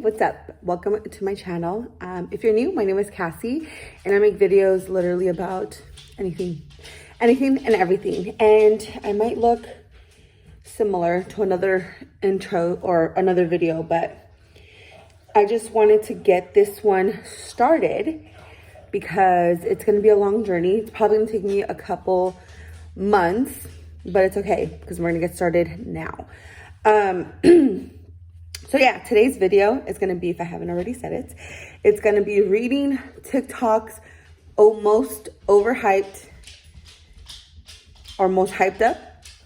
what's up? Welcome to my channel. If you're new, my name is Cassie and I make videos literally about anything and everything. And I might look similar to another intro or another video, but I just wanted to get this one started because it's going to be a long journey. It's probably going to take me a couple months, but it's okay because we're going to get started now. So yeah, today's video is going to be, if I haven't already said it, it's going to be reading TikTok's most overhyped or most hyped up.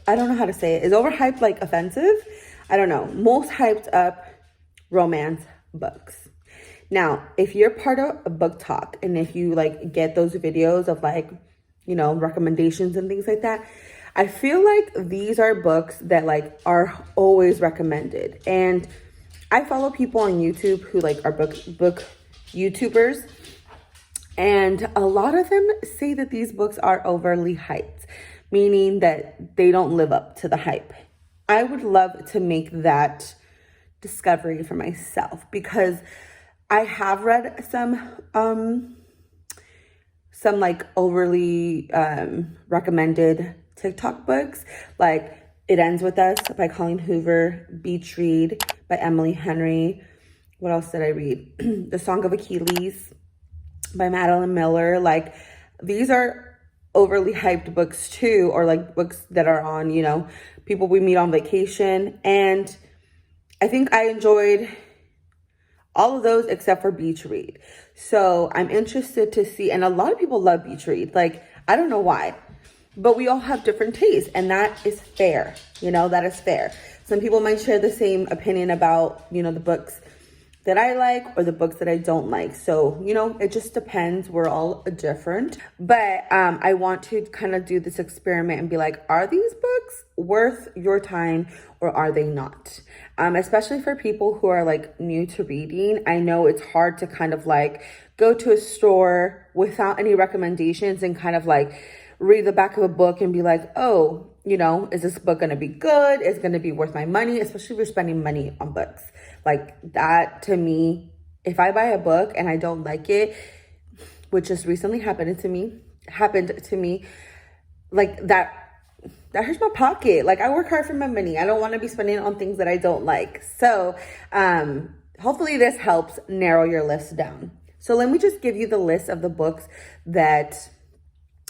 I don't know how to say it. Is overhyped like offensive? I don't know. Most hyped up romance books. Now, if you're part of a book talk and if you like get those videos of like, you know, recommendations and things like that, I feel like these are books that like are always recommended. And I follow people on YouTube who like are book YouTubers, and a lot of them say that these books are overly hyped, meaning that they don't live up to the hype. I would love to make that discovery for myself because I have read some like overly recommended TikTok books, like It Ends With Us by Colleen Hoover, Beach Read by Emily Henry. What else did I read? The Song of Achilles by Madeline Miller. Like, these are overly hyped books too, or like books that are on, you know, people we meet on vacation. And I think I enjoyed all of those except for Beach Read. So I'm interested to see, and a lot of people love Beach Read. Like, I don't know why, but we all have different tastes, and that is fair. You know, that is fair. Some people might share the same opinion about, you know, the books that I like or the books that I don't like. So, you know, it just depends. We're all different. But I want to kind of do this experiment and be like, are these books worth your time or are they not? Especially for people who are like new to reading. I know it's hard to kind of like go to a store without any recommendations and kind of like read the back of a book and be like, oh, you know, is this book going to be good? Is it going to be worth my money? Especially if you're spending money on books. Like that, to me, if I buy a book and I don't like it, which just recently happened to me, like that hurts my pocket. Like, I work hard for my money. I don't want to be spending it on things that I don't like. So hopefully this helps narrow your list down. So let me just give you the list of the books that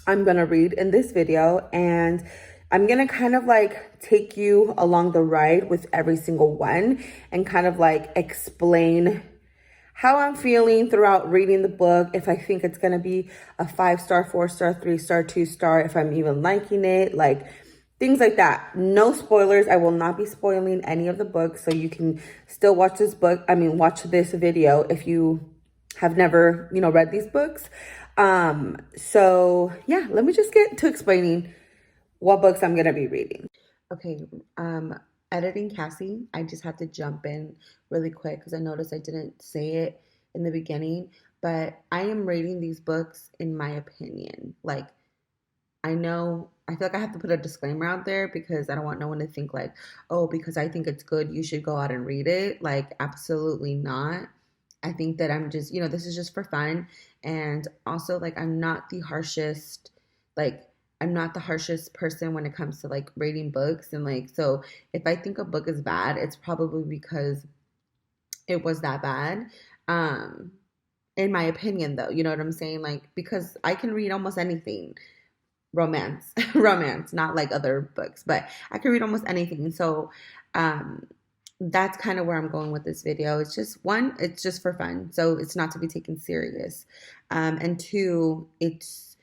I'm going to read in this video, and I'm going to kind of like take you along the ride with every single one and kind of like explain how I'm feeling throughout reading the book, if I think it's going to be a 5-star, 4-star, 3-star, 2-star, if I'm even liking it, like things like that. No spoilers. I will not be spoiling any of the books, so you can still watch this video if you have never, you know, read these books. So yeah, let me just get to explaining what books I'm going to be reading. Okay. Editing Cassie, I just had to jump in really quick because I noticed I didn't say it in the beginning, but I am rating these books in my opinion. Like, I feel like I have to put a disclaimer out there because I don't want no one to think like, oh, because I think it's good, you should go out and read it. Like, absolutely not. I think that I'm just, you know, this is just for fun. And also, like, I'm not the harshest person when it comes to like rating books. And like, so if I think a book is bad, it's probably because it was that bad. In my opinion though, you know what I'm saying? Like, because I can read almost anything. Romance, not like other books, but I can read almost anything. So, that's kind of where I'm going with this video. It's just one, it's just for fun. So it's not to be taken serious. And two, it's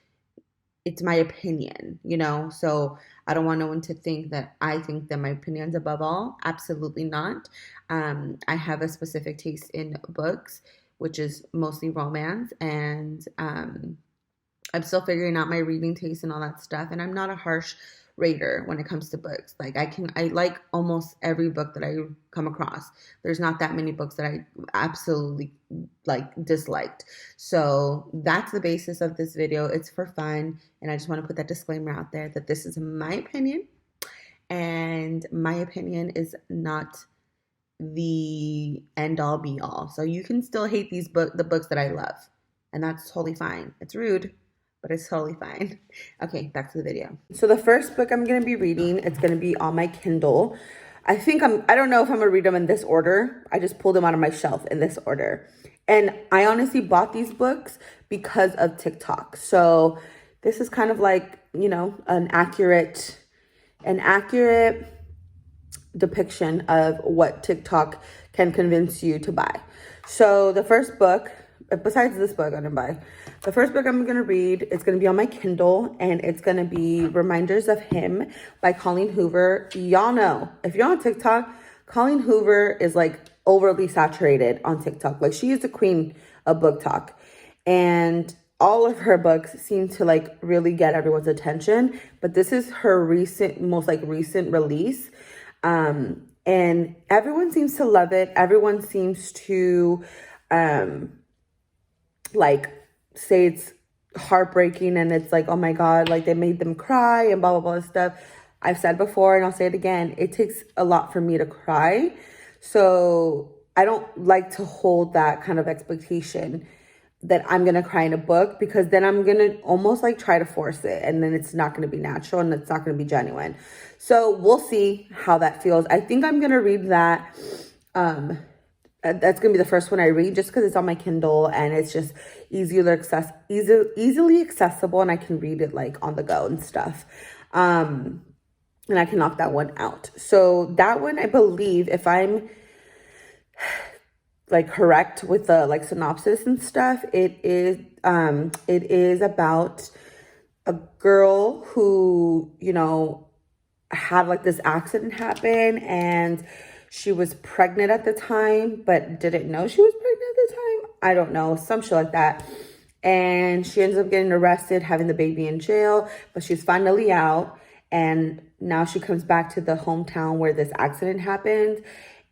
my opinion, you know? So I don't want no one to think that I think that my opinion's above all. Absolutely not. I have a specific taste in books, which is mostly romance. And I'm still figuring out my reading taste and all that stuff. And I'm not a harsh rater when it comes to books. Like, I like almost every book that I come across. There's not that many books that I absolutely like disliked. So that's the basis of this video. It's for fun, and I just want to put that disclaimer out there that this is my opinion, and my opinion is not the end all be all. So you can still hate the books that I love, and that's totally fine. It's rude, but it's totally fine. Okay, back to the video. So the first book I'm going to be reading, it's going to be on my Kindle. I don't know if I'm going to read them in this order. I just pulled them out of my shelf in this order. And I honestly bought these books because of TikTok. So this is kind of like, you know, an accurate depiction of what TikTok can convince you to buy. So the first book, besides this book I didn't buy, the first book I'm going to read, it's going to be on my Kindle, and it's going to be Reminders of Him by Colleen Hoover. Y'all know, if you're on TikTok, Colleen Hoover is like overly saturated on TikTok. Like, she is the queen of book talk, and all of her books seem to like really get everyone's attention. But this is her most recent release. And everyone seems to love it. Everyone seems to, like, say it's heartbreaking, and it's like, oh my God, like they made them cry and blah, blah, blah stuff. I've said before, and I'll say it again, it takes a lot for me to cry. So I don't like to hold that kind of expectation that I'm going to cry in a book, because then I'm going to almost like try to force it, and then it's not going to be natural and it's not going to be genuine. So we'll see how that feels. I think I'm going to read that. That's going to be the first one I read, just because it's on my Kindle and it's just easily accessible, and I can read it like on the go and stuff. And I can knock that one out. So that one, I believe, if I'm like correct with the like synopsis and stuff, it is about a girl who, you know, had like this accident happen, and she was pregnant at the time, but didn't know she was pregnant at the time. I don't know, some shit like that. And she ends up getting arrested, having the baby in jail, but she's finally out. And now she comes back to the hometown where this accident happened,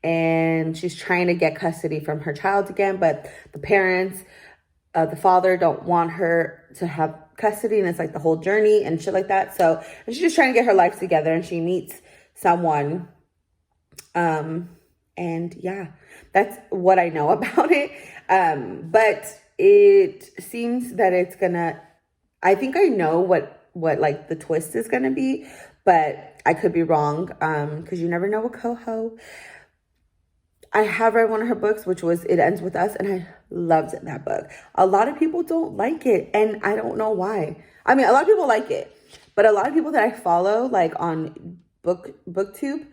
and she's trying to get custody from her child again, but the parents, the father, don't want her to have custody, and it's like the whole journey and shit like that. So she's just trying to get her life together, and she meets someone. And yeah, that's what I know about it. But it seems that it's gonna, I think I know what like the twist is gonna be, but I could be wrong. Cause you never know with Coho. I have read one of her books, which was It Ends With Us, and I loved that book. A lot of people don't like it, and I don't know why. I mean, a lot of people like it, but a lot of people that I follow, like on BookTube,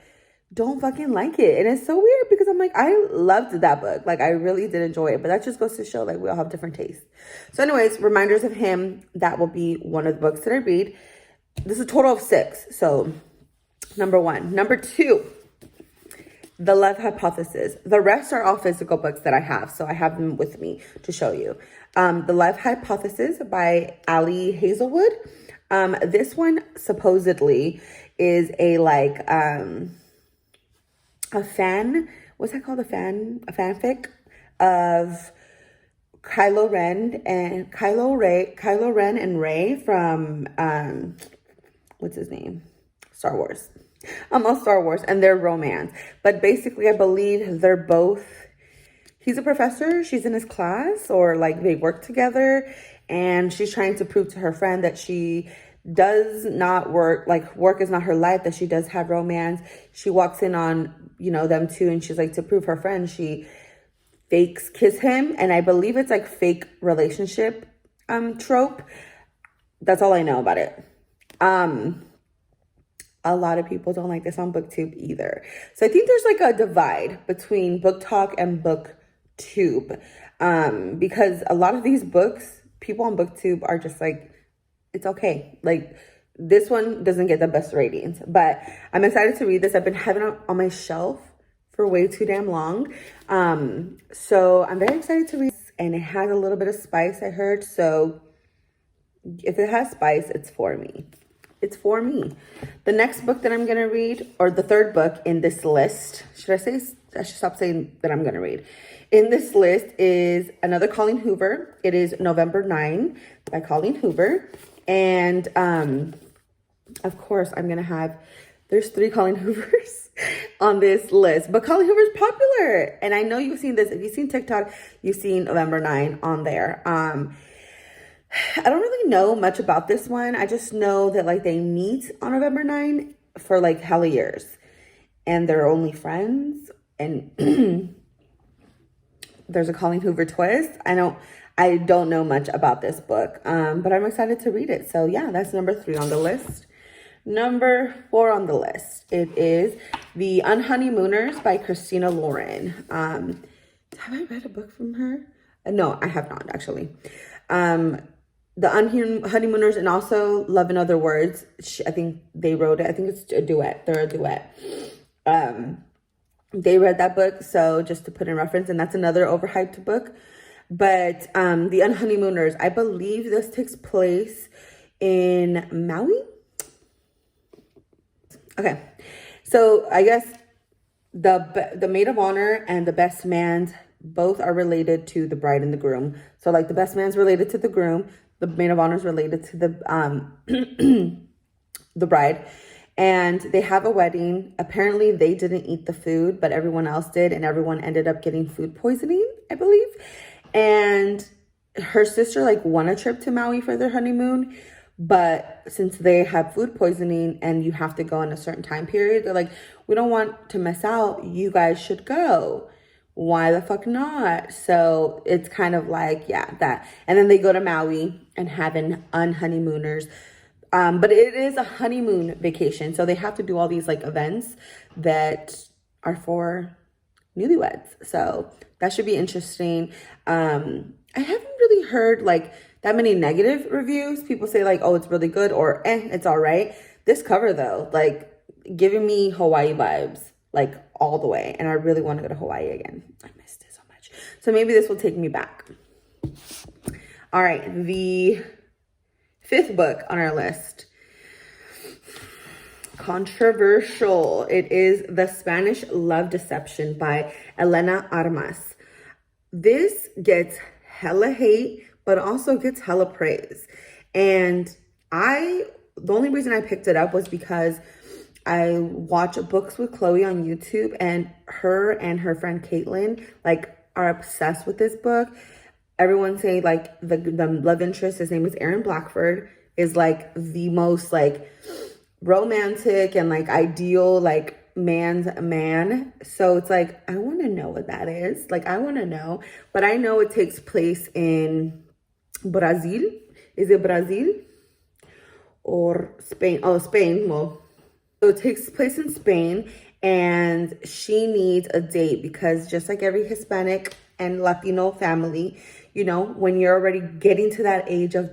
don't fucking like it. And it's so weird, because I'm like, I loved that book. Like, I really did enjoy it, but that just goes to show, like, we all have different tastes. So anyways, Reminders of Him, that will be one of the books that I read. This is a total of 6. So number 1. Number 2, The Love Hypothesis. The rest are all physical books that I have, so I have them with me to show you. The Love Hypothesis by Ali Hazelwood. This one supposedly is a like a fan, what's that called? A fanfic of Kylo Ren and Rey from what's his name? Star Wars. Almost Star Wars, and their romance. But basically, I believe they're both, he's a professor, she's in his class, or like they work together, and she's trying to prove to her friend that she does not work, like work is not her life, that she does have romance. She walks in on, you know, them two, and she's like, to prove her friend, she fakes kiss him, and I believe it's like fake relationship trope. That's all I know about it. A lot of people don't like this on BookTube either. So I think there's like a divide between Book Talk and BookTube, because a lot of these books, people on BookTube are just like, it's okay. Like, this one doesn't get the best ratings, but I'm excited to read this. I've been having it on my shelf for way too damn long. So I'm very excited to read this, and it has a little bit of spice, I heard. So if it has spice, it's for me. It's for me. The next book that I'm going to read, or the third book in this list, I should stop saying that I'm going to read. In this list is another Colleen Hoover. It is November 9 by Colleen Hoover. And, of course, I'm going to have There's 3 Colleen Hoovers on this list, but Colleen Hoover's popular. And I know you've seen this. If you've seen TikTok, you've seen November 9 on there. I don't really know much about this one. I just know that like they meet on November 9 for like hella years and they're only friends, and there's a Colleen Hoover twist. I don't know much about this book, but I'm excited to read it. So yeah, that's number 3 on the list. Number 4 on the list, it is The Unhoneymooners by Christina Lauren. Have I read a book from her? No, I have not actually. The Honeymooners and also Love in Other Words. I think they wrote it. I think it's a duet. They're a duet. They read that book, so just to put in reference, and that's another overhyped book. But The Unhoneymooners, I believe this takes place in Maui. Okay, so I guess the maid of honor and the best man both are related to the bride and the groom. So like the best man's related to the groom, the maid of honor is related to the the bride, and they have a wedding. Apparently they didn't eat the food, but everyone else did, and everyone ended up getting food poisoning, I believe. And her sister like won a trip to Maui for their honeymoon, but since they have food poisoning and you have to go in a certain time period, they're like, we don't want to miss out. You guys should go. Why the fuck not? So it's kind of like, yeah, that. And then they go to Maui and have an unhoneymooners. But it is a honeymoon vacation. So they have to do all these like events that are for newlyweds. So that should be interesting. I haven't really heard like that many negative reviews. People say like, oh, it's really good, or it's all right. This cover though, like giving me Hawaii vibes, like all the way. And I really want to go to Hawaii again. I missed it so much. So maybe this will take me back. All right. The 5th book on our list. Controversial. It is The Spanish Love Deception by Elena Armas. This gets hella hate, but also gets hella praise. And the only reason I picked it up was because I watch Books with Chloe on YouTube, and her friend Caitlin like are obsessed with this book. Everyone say like the love interest, his name is Aaron Blackford, is like the most like romantic and like ideal like man's man. So it's like, I want to know what that is. Like, I want to know, but I know it takes place in Brazil. Is it Brazil or Spain? Oh, Spain. Well, so it takes place in Spain, and she needs a date because just like every Hispanic and Latino family, you know, when you're already getting to that age of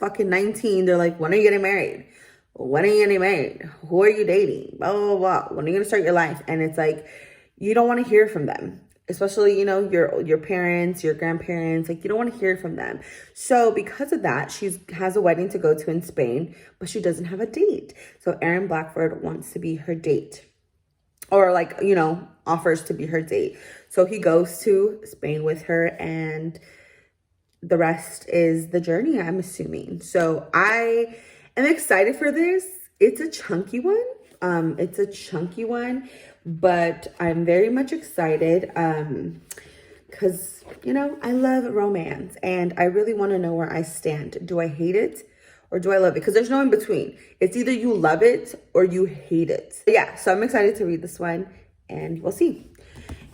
fucking 19, they're like, when are you getting married? When are you getting married? Who are you dating? Blah, blah, blah. When are you going to start your life? And it's like, you don't want to hear from them. Especially, you know, your parents, your grandparents, like you don't want to hear from them. So because of that, she has a wedding to go to in Spain, but she doesn't have a date. So Aaron Blackford wants to be her date, or like, you know, offers to be her date. So he goes to Spain with her, and the rest is the journey, I'm assuming. So I'm excited for this. It's a chunky one. But I'm very much excited because, you know, I love romance, and I really want to know where I stand. Do I hate it or do I love it? Because there's no in between. It's either you love it or you hate it. But yeah, so I'm excited to read this one, and we'll see.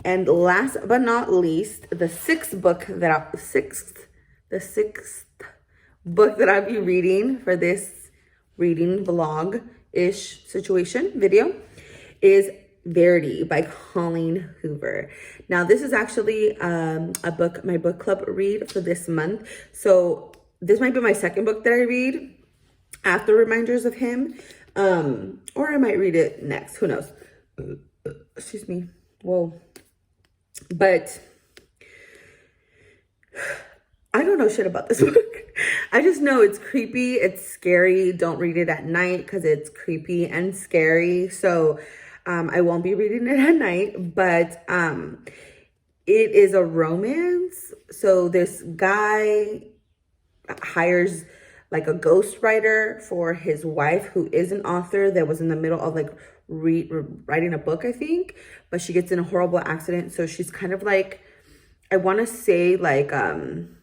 And last but not least, the sixth book that I'll be reading for this reading vlog-ish situation video is Verity by Colleen Hoover. Now, this is actually my book club read for this month. So this might be my second book that I read after Reminders of Him. Or I might read it next. Who knows? Excuse me. Whoa. But I don't know shit about this book. I just know it's creepy. It's scary. Don't read it at night because it's creepy and scary. So I won't be reading it at night, but it is a romance. So this guy hires like a ghostwriter for his wife, who is an author that was in the middle of like writing a book, I think, but she gets in a horrible accident. So she's kind of like, I want to say like in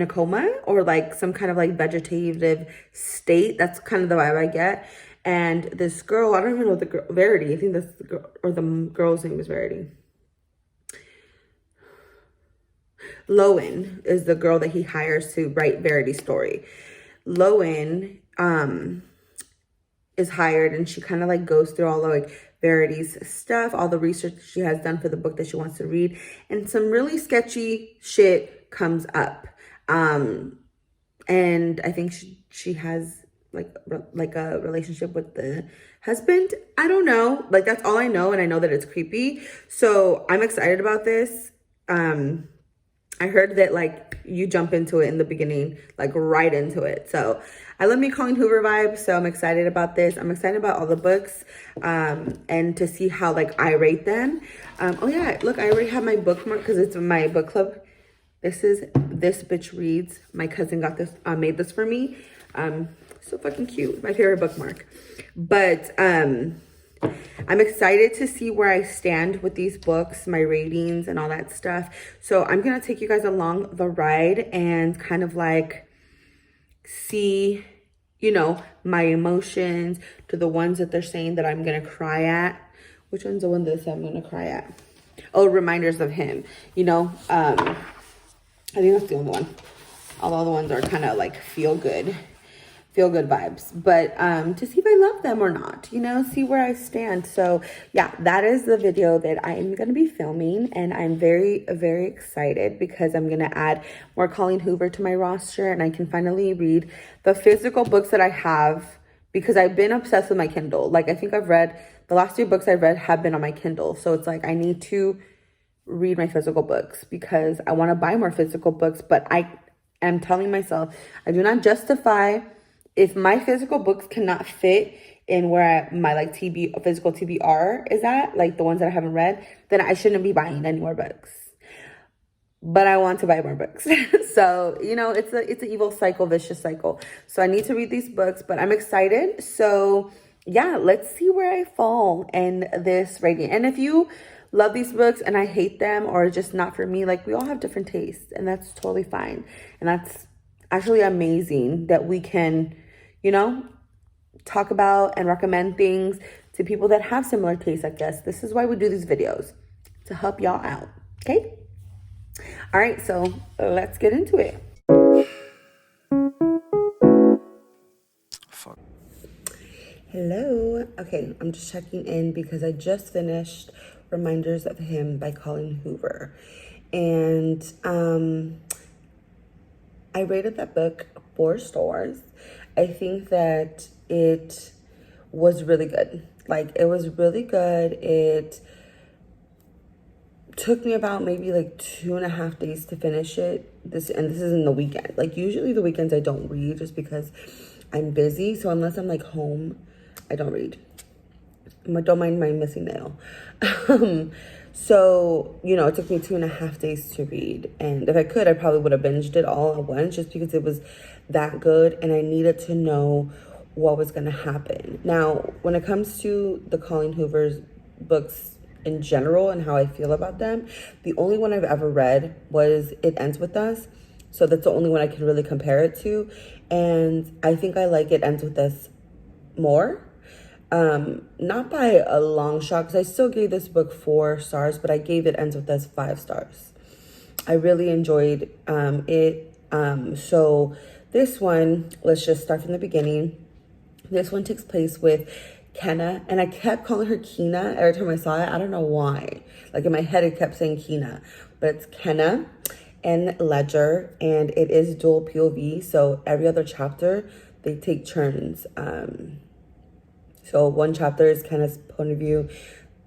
a coma or like some kind of like vegetative state. That's kind of the vibe I get. And this girl, I don't even know the girl, Verity, I think that's the girl, or the girl's name is Verity. Lowen is the girl that he hires to write Verity's story. Lowen is hired, and she kind of like goes through all of like Verity's stuff, all the research she has done for the book that she wants to read, and some really sketchy shit comes up. And I think she has like a relationship with the husband. I don't know. Like, that's all I know, and I know that it's creepy. So I'm excited about this. I heard that like you jump into it in the beginning, like right into it. So I love me Colleen Hoover vibe. So I'm excited about this. I'm excited about all the books, and to see how like I rate them. Oh yeah, look, I already have my bookmark because it's my book club. This is This Bitch Reads. My cousin got this, made this for me. So fucking cute. My favorite bookmark. But I'm excited to see where I stand with these books, my ratings and all that stuff. So I'm going to take you guys along the ride and kind of like see, you know, my emotions to the ones that they're saying that I'm going to cry at. Which one's the one that I'm going to cry at? Oh, Reminders of Him. You know, I think that's the only one. All the other ones are kind of like feel good vibes, but to see if I love them or not, you know, see where I stand. So yeah, that is the video that I am going to be filming, and I'm very, very excited because I'm going to add more Colleen Hoover to my roster, and I can finally read the physical books that I have, because I've been obsessed with my Kindle. Like, I think I've read, the last 2 books I've read have been on my Kindle. So it's like, I need to read my physical books because I want to buy more physical books, but I am telling myself, I do not justify. If my physical books cannot fit in where my like physical TBR is at, like the ones that I haven't read, then I shouldn't be buying any more books. But I want to buy more books. So, you know, it's an evil cycle, vicious cycle. So I need to read these books, but I'm excited. So yeah, let's see where I fall in this rating. And if you love these books and I hate them or just not for me, like, we all have different tastes, and that's totally fine. And that's actually amazing that we can, you know, talk about and recommend things to people that have similar tastes. I guess this is why we do these videos, to help y'all out. Okay. All right. So let's get into it. Hello. Okay. I'm just checking in because I just finished Reminders of Him by Colleen Hoover. And, I rated that book 4 stars. I think that it was really good. Like, it was really good. It took me about maybe like 2.5 days to finish it. This is in the weekend. Like, usually the weekends I don't read just because I'm busy. So unless I'm like home, I don't read. Don't mind my missing nail. So, you know, it took me 2.5 days to read. And if I could, I probably would have binged it all at once just because it was that good. And I needed to know what was going to happen. Now, when it comes to the Colleen Hoover's books in general and how I feel about them, the only one I've ever read was It Ends With Us. So that's the only one I can really compare it to. And I think I like It Ends With Us more. Not by a long shot, because I still gave this book 4 stars, but I gave It Ends With Us 5 stars. I really enjoyed it. So this one, let's just start from the beginning. This one takes place with Kenna, and I kept calling her Keena every time I saw it. I don't know why. Like, in my head, it kept saying Keena, but it's Kenna and Ledger, and it is dual POV. So every other chapter, they take turns. So one chapter is Kenna's point of view.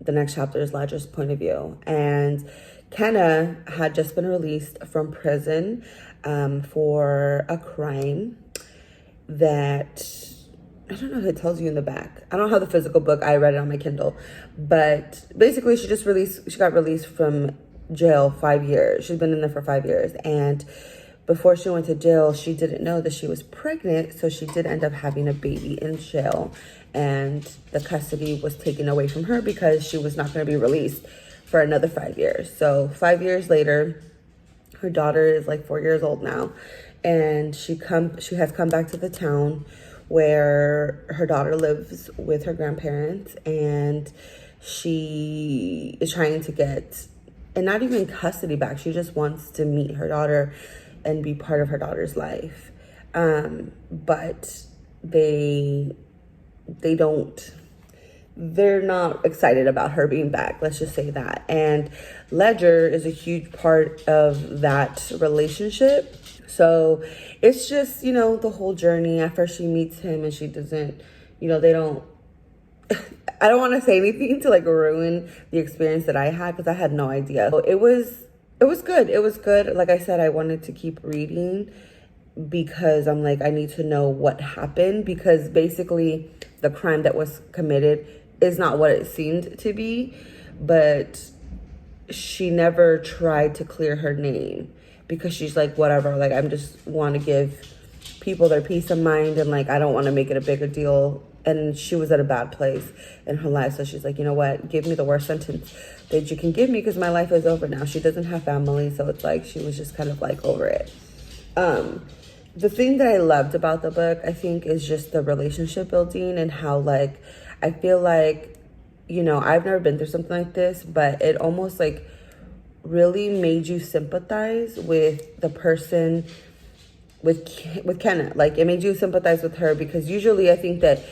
The next chapter is Ledger's point of view. And Kenna had just been released from prison for a crime that, I don't know if it tells you in the back. I don't have the physical book. I read it on my Kindle. But basically, she got released from jail 5 years. She's been in there for 5 years. And before she went to jail, she didn't know that she was pregnant, so she did end up having a baby in jail, and the custody was taken away from her because she was not going to be released for another 5 years. So 5 years later, her daughter is like 4 years old now, and she has come back to the town where her daughter lives with her grandparents, and she is trying to get, and not even custody back, she just wants to meet her daughter and be part of her daughter's life. But they're not excited about her being back, let's just say that. And Ledger is a huge part of that relationship. So it's just, you know, the whole journey. At first she meets him and she doesn't, you know, they don't, I don't want to say anything to like ruin the experience that I had, because I had no idea. So it was good. It was good. Like I said, I wanted to keep reading because I'm like, I need to know what happened, because basically the crime that was committed is not what it seemed to be, but she never tried to clear her name because she's like, whatever, like, I just want to give people their peace of mind, and like, I don't want to make it a bigger deal. And she was at a bad place in her life, so she's like, you know what, give me the worst sentence that you can give me, because my life is over now. She doesn't have family, so it's like she was just kind of like over it. The thing that I loved about the book, I think, is just the relationship building, and how, like, I feel like, you know, I've never been through something like this, but it almost like really made you sympathize with the person, with Kenna. Like, it made you sympathize with her, because usually I think that,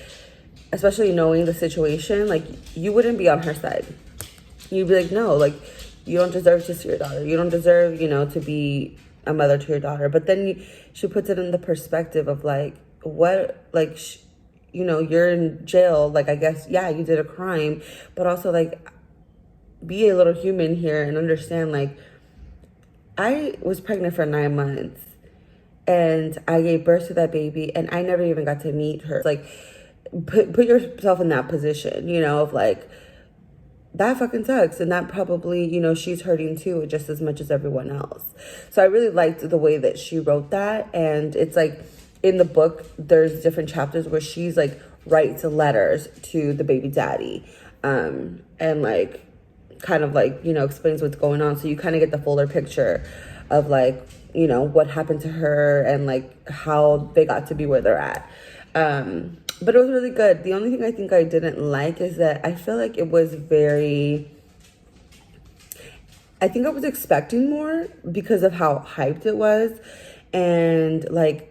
especially knowing the situation, like, you wouldn't be on her side. You'd be like, no, like, you don't deserve to see your daughter. You don't deserve, you know, to be a mother to your daughter. But then she puts it in the perspective of like, what, like, you know, you're in jail. Like, I guess, yeah, you did a crime, but also, like, be a little human here and understand, like, I was pregnant for 9 months and I gave birth to that baby, and I never even got to meet her. Like, put yourself in that position, you know, of like, that fucking sucks. And that probably, you know, she's hurting too, just as much as everyone else. So I really liked the way that she wrote that. And it's like, in the book, there's different chapters where she's like writes letters to the baby daddy, and like kind of like, you know, explains what's going on. So you kind of get the fuller picture of like, you know, what happened to her and like how they got to be where they're at. But it was really good. The only thing I think I didn't like is that I feel like it was very, I think I was expecting more because of how hyped it was. And like,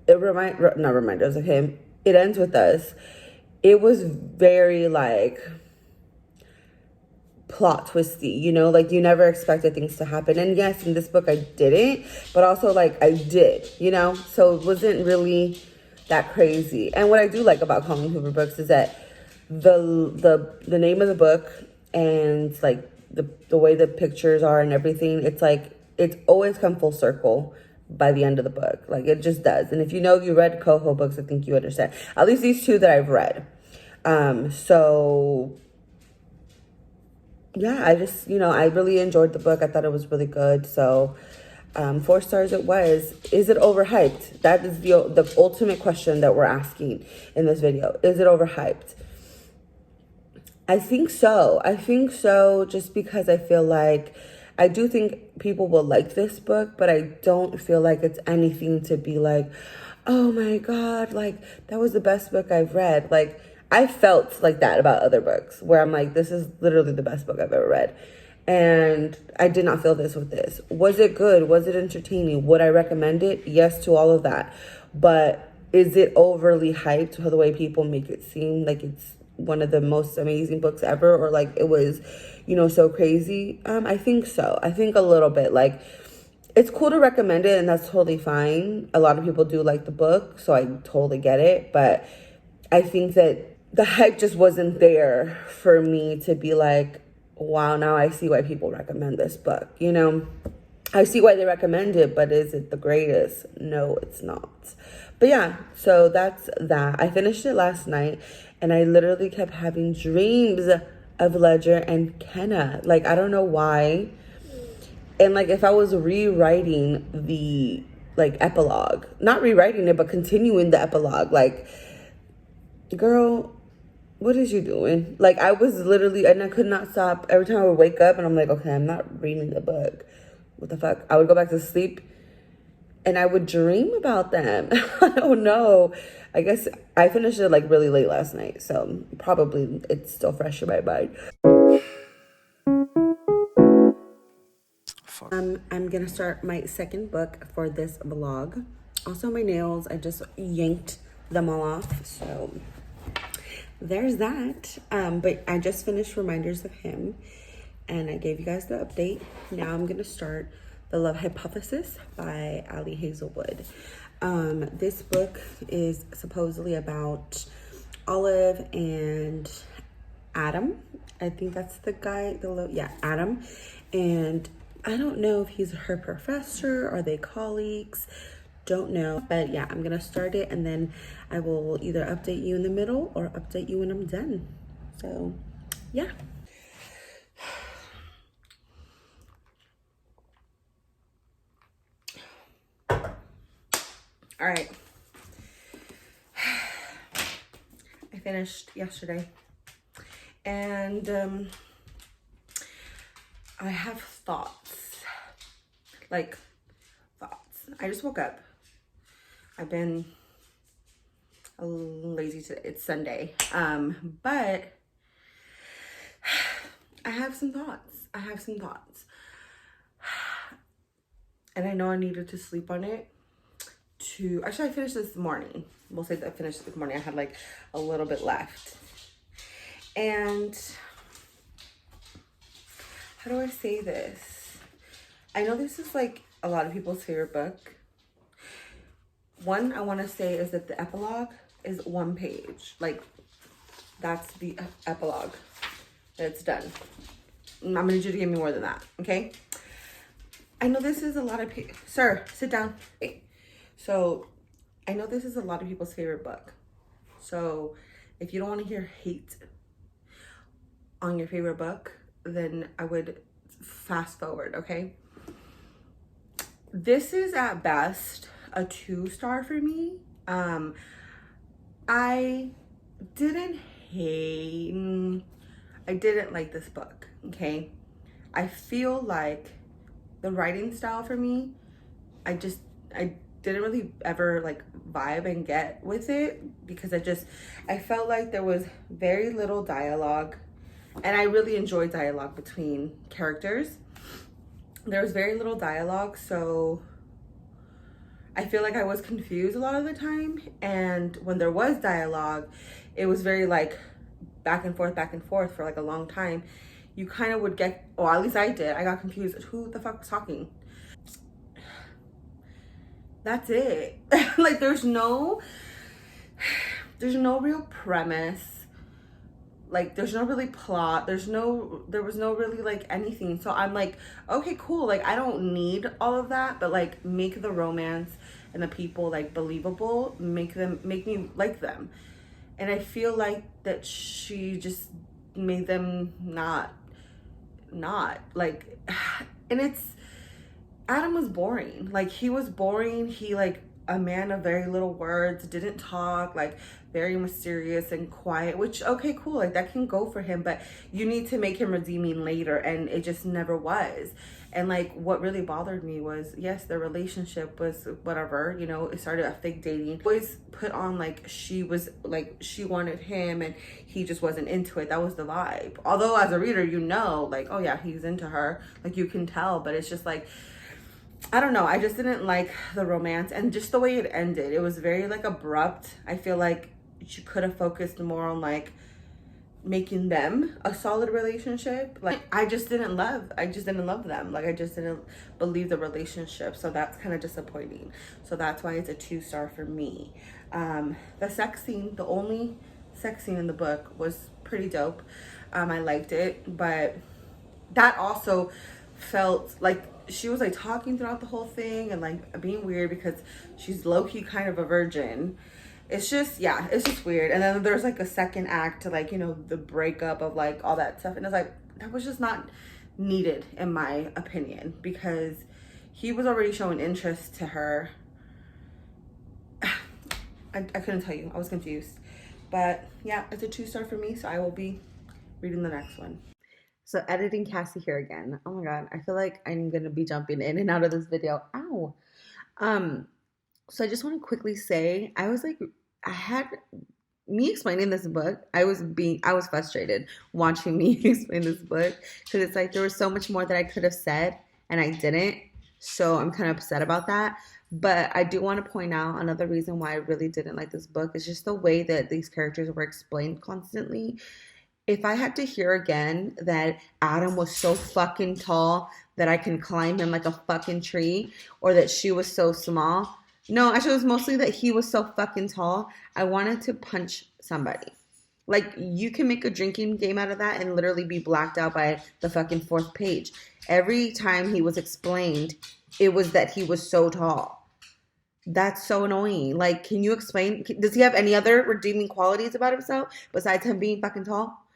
it reminders of him. It ends with us. It was very like plot twisty, you know, like you never expected things to happen. And yes, in this book I didn't, but also like I did, you know, so it wasn't really that crazy. And what I do like about Colleen Hoover books is that the name of the book and like the way the pictures are and everything, it's like it's always come full circle by the end of the book. Like, it just does. And if you know, you read Coho books, I think you understand, at least these two that I've read. So yeah, I just, you know, I really enjoyed the book. I thought it was really good. So 4 stars it was. Is it overhyped? That is the ultimate question that we're asking in this video. Is it overhyped? I think so. I think so, just because I feel like, I do think people will like this book, but I don't feel like it's anything to be like, oh my God, like, that was the best book I've read. Like, I felt like that about other books, where I'm like, this is literally the best book I've ever read. And I did not feel this with this. Was it good? Was it entertaining? Would I recommend it? Yes to all of that. But is it overly hyped the way people make it seem like it's one of the most amazing books ever, or like it was, you know, so crazy? I think so. I think a little bit. Like, it's cool to recommend it, and that's totally fine. A lot of people do like the book, so I totally get it. But I think that the hype just wasn't there for me to be like, wow, now I see why people recommend this book. You know, I see why they recommend it, but is it the greatest? No, it's not. But yeah, so that's that. I finished it last night, and I literally kept having dreams of Ledger and Kenna. Like, I don't know why. And like if I was rewriting the like epilogue, not rewriting it, but continuing the epilogue, like, girl, what is you doing? Like, I was literally, and I could not stop. Every time I would wake up and I'm like, okay, I'm not reading the book. What the fuck? I would go back to sleep and I would dream about them. I don't know. I guess I finished it like really late last night, so probably it's still fresh in my mind. I'm gonna start my second book for this vlog. Also, my nails, I just yanked them all off, so there's that. But I just finished Reminders of Him, and I gave you guys the update. Now I'm gonna start The Love Hypothesis by Ali Hazelwood. This book is supposedly about Olive and Adam. I think that's the guy, Adam. And I don't know if he's her professor, are they colleagues? Don't know. But yeah, I'm gonna start it and then I will either update you in the middle or update you when I'm done. So yeah. All right. I finished yesterday and I have thoughts. Like, thoughts. I just woke up. I've been a little lazy today. It's Sunday. But I have some thoughts. And I know I needed to sleep on it. Actually, I finished this morning. We'll say that I finished this morning. I had like a little bit left. And how do I say this? I know this is like a lot of people's favorite book. One I want to say is that the epilogue is 1 page. Like, that's the epilogue. It's done. I'm gonna need you to give me more than that, okay? I know this is a lot of people. Sir, sit down. So, I know this is a lot of people's favorite book. So, if you don't want to hear hate on your favorite book, then I would fast forward, okay? This is at best a 2-star for me. I didn't like this book, okay? I feel like the writing style for me, I didn't really ever like vibe and get with it because I felt like there was very little dialogue, and I really enjoyed dialogue between characters. There was very little dialogue, so I feel like I was confused a lot of the time. And when there was dialogue, it was very like back and forth for like a long time. You kind of would get, or at least I did, I got confused. Who the fuck was talking? That's it. Like there's no real premise. Like there's no really plot. There was no really like anything. So I'm like, okay, cool. Like I don't need all of that, but like make the romance and the people like believable, make me like them. And I feel like that she just made them not like, and Adam was boring. Like he was boring. He like a man of very little words, didn't talk, like very mysterious and quiet, which okay, cool, like that can go for him, but you need to make him redeeming later, and it just never was. And like what really bothered me was, yes, their relationship was whatever, you know, it started a fake dating. Always put on like she wanted him and he just wasn't into it. That was the vibe. Although as a reader, you know, like, oh yeah, he's into her, like you can tell, but it's just like, I don't know. I just didn't like the romance and just the way it ended. It was very like abrupt. I feel like she could have focused more on like making them a solid relationship. Like I just didn't love them. Like I just didn't believe the relationship. So that's kind of disappointing. So that's why it's a 2-star for me. The sex scene, the only sex scene in the book was pretty dope. I liked it, but that also felt like she was like talking throughout the whole thing and like being weird because she's low-key kind of a virgin. It's just, yeah, it's just weird. And then there's like a second act to like, you know, the breakup of like all that stuff. And it's like, that was just not needed, in my opinion, because he was already showing interest to her. I couldn't tell you. I was confused. But yeah, it's a 2-star for me, so I will be reading the next one. So editing Cassie here again. Oh my god, I feel like I'm gonna be jumping in and out of this video. Ow. So I just want to quickly say, I had me explaining this book. I was frustrated watching me explain this book because it's like there was so much more that I could have said and I didn't. So I'm kind of upset about that. But I do want to point out another reason why I really didn't like this book is just the way that these characters were explained constantly. If I had to hear again that Adam was so fucking tall that I can climb him like a fucking tree, or that she was so small. No, actually, it was mostly that he was so fucking tall. I wanted to punch somebody. Like, you can make a drinking game out of that and literally be blacked out by the fucking 4th page. Every time he was explained, it was that he was so tall. That's so annoying. Like, can you explain? Does he have any other redeeming qualities about himself besides him being fucking tall?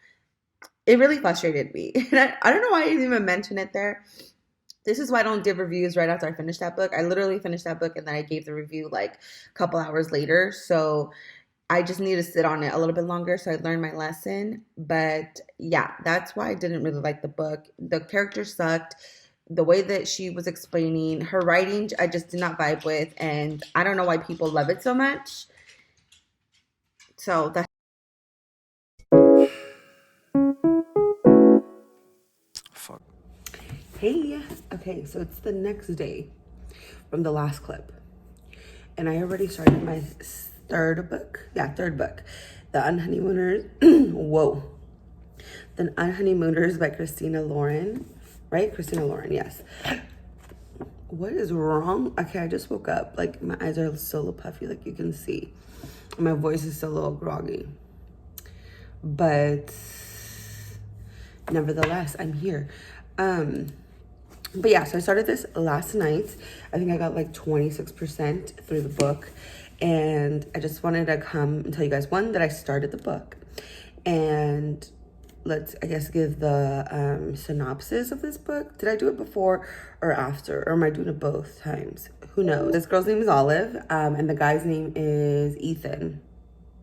It really frustrated me. And I don't know why I didn't even mention it there. This is why I don't give reviews right after I finish that book. I literally finished that book and then I gave the review like a couple hours later. So I just need to sit on it a little bit longer so I learned my lesson. But yeah, that's why I didn't really like the book. The character sucked. The way that she was explaining her writing, I just did not vibe with. And I don't know why people love it so much. So that's... Fuck. Hey, okay, so it's the next day from the last clip. And I already started my third book. Yeah, third book. The Unhoneymooners. Whoa. The Unhoneymooners by Christina Lauren. Right? Christina Lauren, yes. What is wrong? Okay, I just woke up. Like, my eyes are still a little puffy, like you can see. My voice is still a little groggy. But nevertheless, I'm here. But yeah, so I started this last night. I think I got like 26% through the book. And I just wanted to come and tell you guys, one, that I started the book. And let's, I guess, give the synopsis of this book. Did I do it before or after? Or am I doing it both times? Who knows? This girl's name is Olive, and the guy's name is Ethan.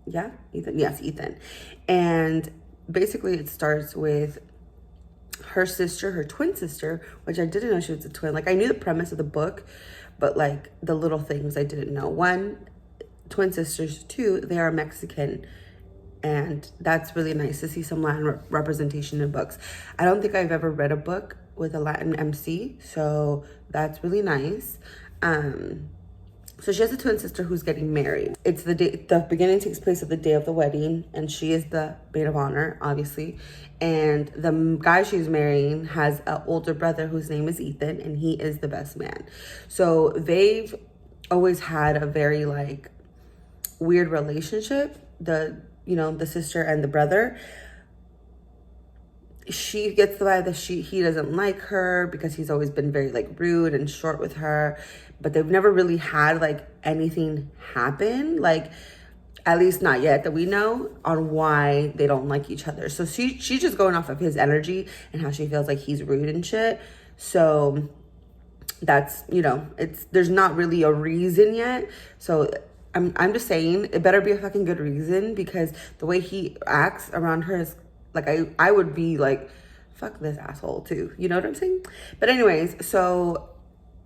Yeah? Ethan? Yes, Ethan. And basically it starts with her sister, her twin sister, which I didn't know she was a twin. Like, I knew the premise of the book, but like the little things I didn't know. One, twin sisters. Two, they are Mexican. And that's really nice to see some Latin representation in books. I don't think I've ever read a book with a Latin MC, so that's really nice. So she has a twin sister who's getting married. It's the day, the beginning takes place at the day of the wedding, and she is the maid of honor, obviously. And the guy she's marrying has an older brother whose name is Ethan, and he is the best man. So they've always had a very like weird relationship. The sister and the brother. She gets the vibe that he doesn't like her because he's always been very like rude and short with her, but they've never really had like anything happen, like at least not yet that we know, on why they don't like each other. So she's just going off of his energy and how she feels like he's rude and shit. So that's, there's not really a reason yet. So I'm just saying it better be a fucking good reason, because the way he acts around her is like, I would be like, fuck this asshole too. You know what I'm saying? But anyways, so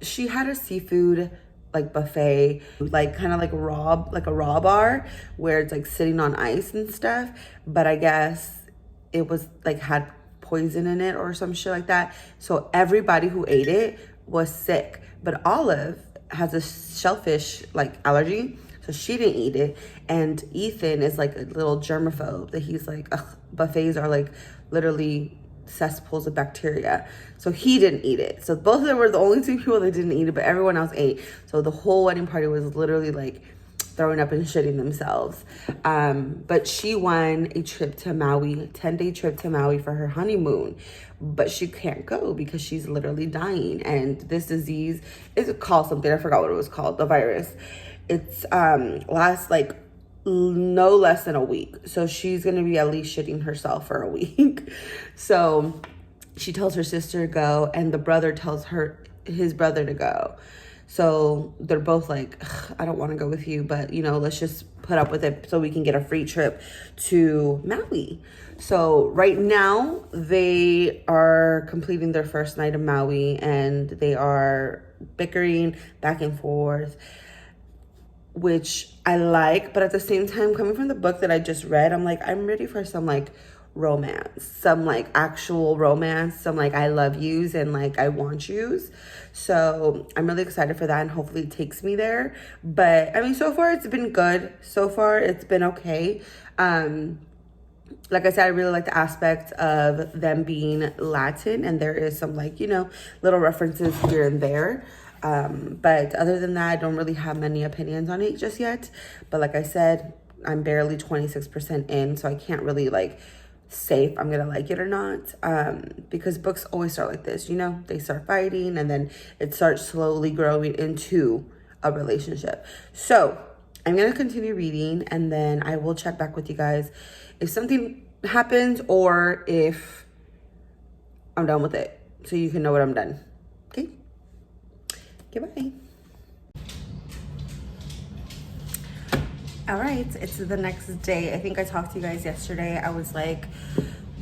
she had a seafood like buffet, like kind of like a raw bar where it's like sitting on ice and stuff. But I guess it was like had poison in it or some shit like that. So everybody who ate it was sick. But Olive has a shellfish like allergy, so she didn't eat it. And Ethan is like a little germaphobe that he's like, ugh, buffets are like literally cesspools of bacteria. So he didn't eat it. So both of them were the only two people that didn't eat it, but everyone else ate. So the whole wedding party was literally like throwing up and shitting themselves. But she won a trip to Maui, 10-day trip to Maui for her honeymoon. But she can't go because she's literally dying. And this disease is called something. I forgot what it was called, the virus. It's lasts like no less than a week. So she's going to be at least shitting herself for a week. So she tells her sister to go, and the brother tells his brother to go. So they're both like, I don't want to go with you, but you know, let's just put up with it so we can get a free trip to Maui. So right now they are completing their first night of Maui, and they are bickering back and forth, which I like. But at the same time, coming from the book that I just read, I'm like, I'm ready for some like romance, some like actual romance, some like I love yous and like I want yous. So I'm really excited for that, and hopefully it takes me there. But I mean, so far it's been good. So far it's been okay. Like I said, I really like the aspect of them being Latin, and there is some like, you know, little references here and there. But other than that, I don't really have many opinions on it just yet. But like I said, I'm barely 26% in, so I can't really like say if I'm gonna like it or not, because books always start like this, you know, they start fighting and then it starts slowly growing into a relationship. So I'm gonna continue reading, and then I will check back with you guys if something happens or if I'm done with it, so you can know what I'm done. Okay, goodbye. All right, it's the next day. I think I talked to you guys yesterday. I was like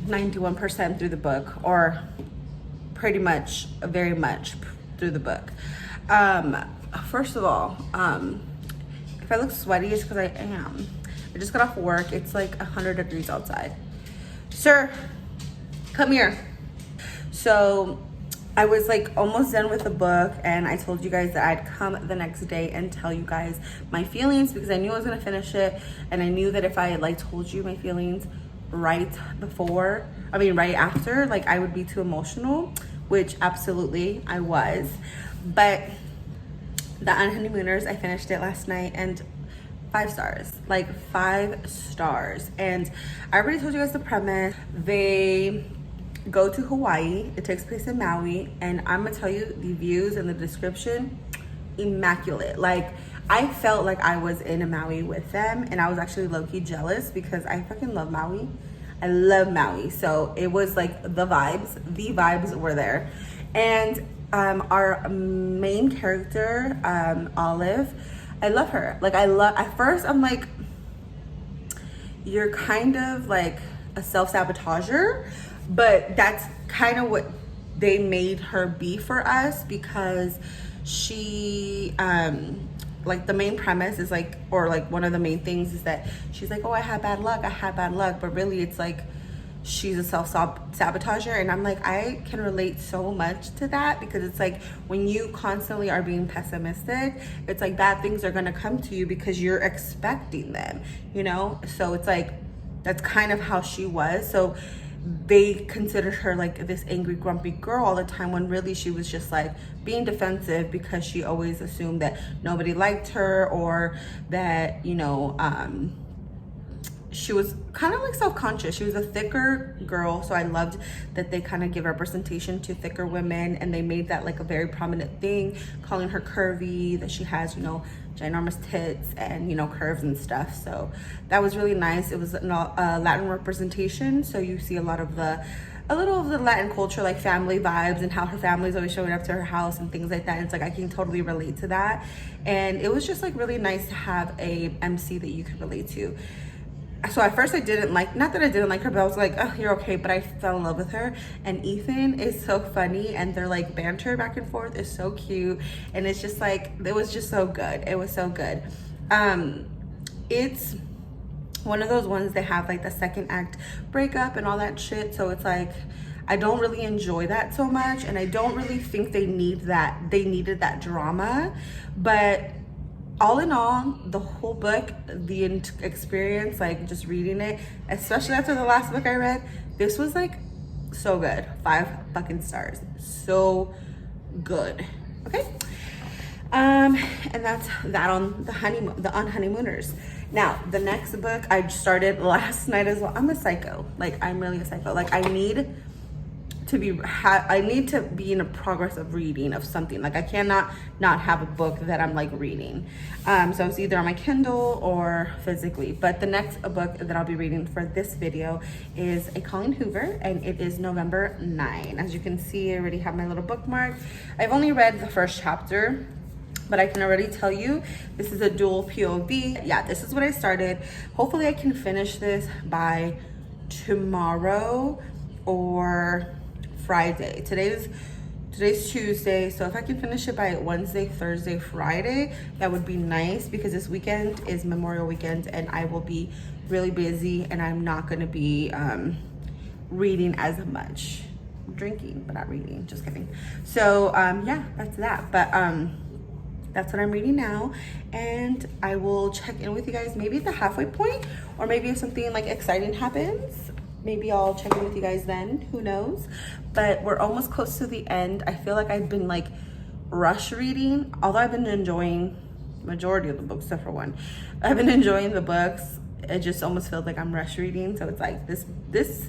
91% through the book, or pretty much, very much through the book. First of all, if I look sweaty, it's because I am. I just got off work. It's like 100 degrees outside. Sir, come here. So I was like almost done with the book, and I told you guys that I'd come the next day and tell you guys my feelings, because I knew I was gonna finish it, and I knew that if I like told you my feelings right after, like I would be too emotional, which absolutely I was. But The Unhoneymooners, I finished it last night, and 5 stars, like 5 stars. And I already told you guys the premise. They go to Hawaii. It takes place in Maui, and I'm gonna tell you, the views and the description, immaculate. Like I felt like I was in Maui with them, and I was actually low-key jealous because I fucking love Maui. I love Maui. So it was like the vibes were there. And our main character, Olive, I love her. Like at first I'm like, you're kind of like a self-sabotager, but that's kind of what they made her be for us, because she like the main premise is like, or like one of the main things is that she's like, oh, I had bad luck, but really it's like she's a self-sabotager. And I'm like, I can relate so much to that, because it's like when you constantly are being pessimistic, it's like bad things are gonna come to you because you're expecting them, you know? So it's like, that's kind of how she was. So they considered her like this angry, grumpy girl all the time, when really she was just like being defensive because she always assumed that nobody liked her, or that, you know, she was kind of like self-conscious. She was a thicker girl, so I loved that they kind of give representation to thicker women, and they made that like a very prominent thing, calling her curvy, that she has, you know, ginormous tits and, you know, curves and stuff. So that was really nice. It was Latin representation, so you see a little of the Latin culture, like family vibes, and how her family's always showing up to her house and things like that. And it's like I can totally relate to that, and it was just like really nice to have a MC that you could relate to. So at first I didn't like, not that I didn't like her, but I was like, oh, you're okay. But I fell in love with her. And Ethan is so funny, and their like banter back and forth is so cute. And it's just like, it was just so good. It was so good. It's one of those ones that have like the second act breakup and all that shit. So it's like, I don't really enjoy that so much. And I don't really think they needed that drama. But all in all, the whole book, the experience, like just reading it, especially after the last book I read, this was like so good. 5 fucking stars. So good. Okay. And that's that on the Unhoneymooners. Now, the next book I started last night as well. I'm a psycho. Like, I'm really a psycho. Like, I need to be, I need to be in a progress of reading of something. Like I cannot not have a book that I'm like reading. So it's either on my Kindle or physically. But the next book that I'll be reading for this video is a Colleen Hoover, and it is November 9. As you can see, I already have my little bookmark. I've only read the first chapter, but I can already tell you this is a dual POV. Yeah, this is what I started. Hopefully I can finish this by tomorrow or Friday. Today's Tuesday, so if I can finish it by Wednesday, Thursday, Friday, that would be nice, because this weekend is Memorial Weekend and I will be really busy and I'm not gonna be reading as much. I'm drinking, but not reading, just kidding. So yeah, that's that. But that's what I'm reading now, and I will check in with you guys maybe at the halfway point, or maybe if something like exciting happens, maybe I'll check in with you guys then, who knows. But we're almost close to the end. I feel like I've been like rush reading, although I've been enjoying majority of the books except for one. I've been enjoying the books. It just almost feels like I'm rush reading. So it's like this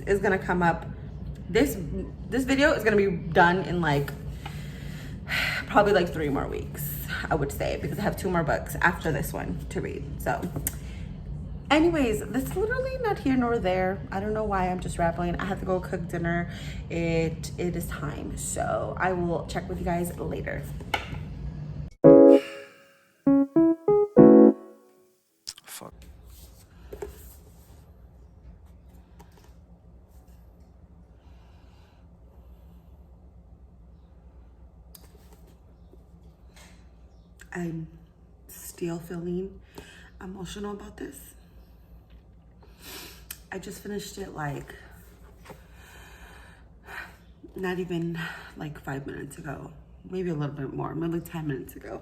is gonna come up, this video is gonna be done in like probably like 3 more weeks, I would say, because I have 2 more books after this one to read. So anyways, this is literally not here nor there. I don't know why I'm just rambling. I have to go cook dinner. It is time. So I will check with you guys later. Fuck. I'm still feeling emotional about this. I just finished it like not even like 5 minutes ago, maybe a little bit more, maybe 10 minutes ago.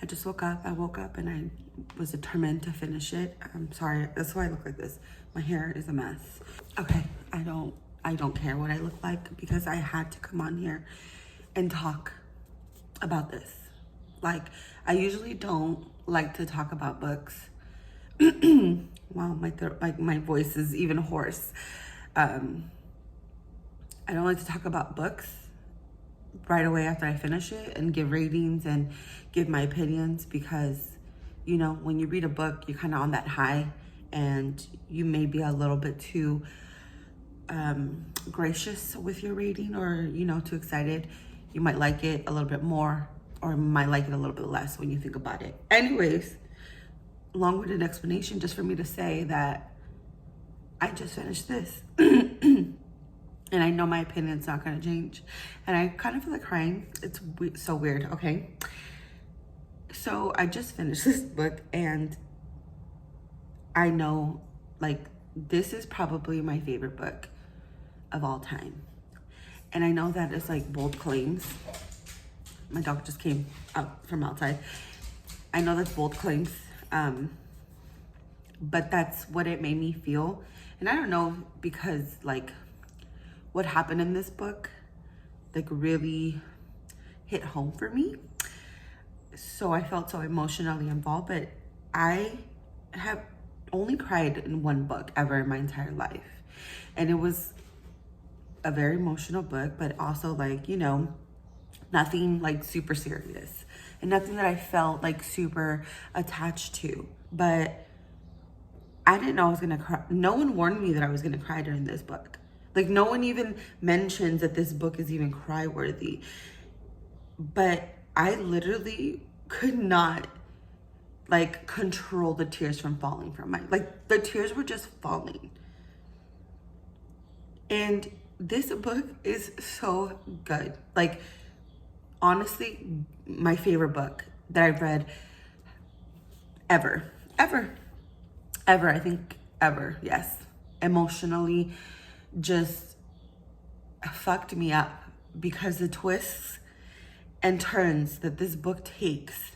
I just woke up. I woke up and I was determined to finish it. I'm sorry, that's why I look like this. My hair is a mess. Okay, I don't care what I look like, because I had to come on here and talk about this. Like, I usually don't like to talk about books. Wow, my voice is even hoarse. I don't like to talk about books right away after I finish it and give ratings and give my opinions, because, you know, when you read a book, you're kind of on that high and you may be a little bit too gracious with your rating, or, you know, too excited. You might like it a little bit more, or might like it a little bit less when you think about it. Anyways, long-winded explanation just for me to say that I just finished this. And I know my opinion's not gonna change. And I kind of feel like crying. It's so weird, okay? So I just finished this book, and I know, like, this is probably my favorite book of all time. And I know that it's like bold claims. My dog just came up from outside. I know that's bold claims, but that's what it made me feel. And I don't know, because like what happened in this book like really hit home for me. So I felt so emotionally involved, but I have only cried in one book ever in my entire life. And it was a very emotional book, but also like, you know, nothing like super serious and nothing that I felt like super attached to. But I didn't know I was gonna cry. No one warned me that I was gonna cry during this book. Like, no one even mentions that this book is even cry worthy. But I literally could not like control the tears from falling from my, like the tears were just falling. And this book is so good. Like, honestly, my favorite book that I've read ever, I think ever, yes. Emotionally just fucked me up, because the twists and turns that this book takes,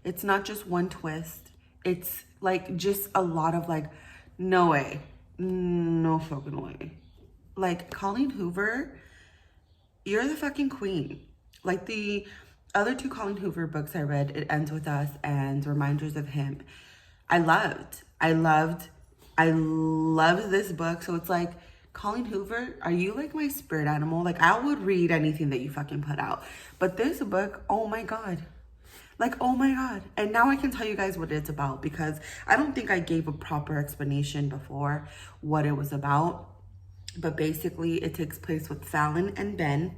it's not just one twist. It's like just a lot of like, no way, no fucking way. Like, Colleen Hoover, you're the fucking queen. Like, the other 2 Colleen Hoover books I read, It Ends With Us and Reminders of Him, I loved this book. So it's like, Colleen Hoover, are you like my spirit animal? Like, I would read anything that you fucking put out. But this book, oh my God. Like, oh my God. And now I can tell you guys what it's about, because I don't think I gave a proper explanation before what it was about. But basically, it takes place with Fallon and Ben.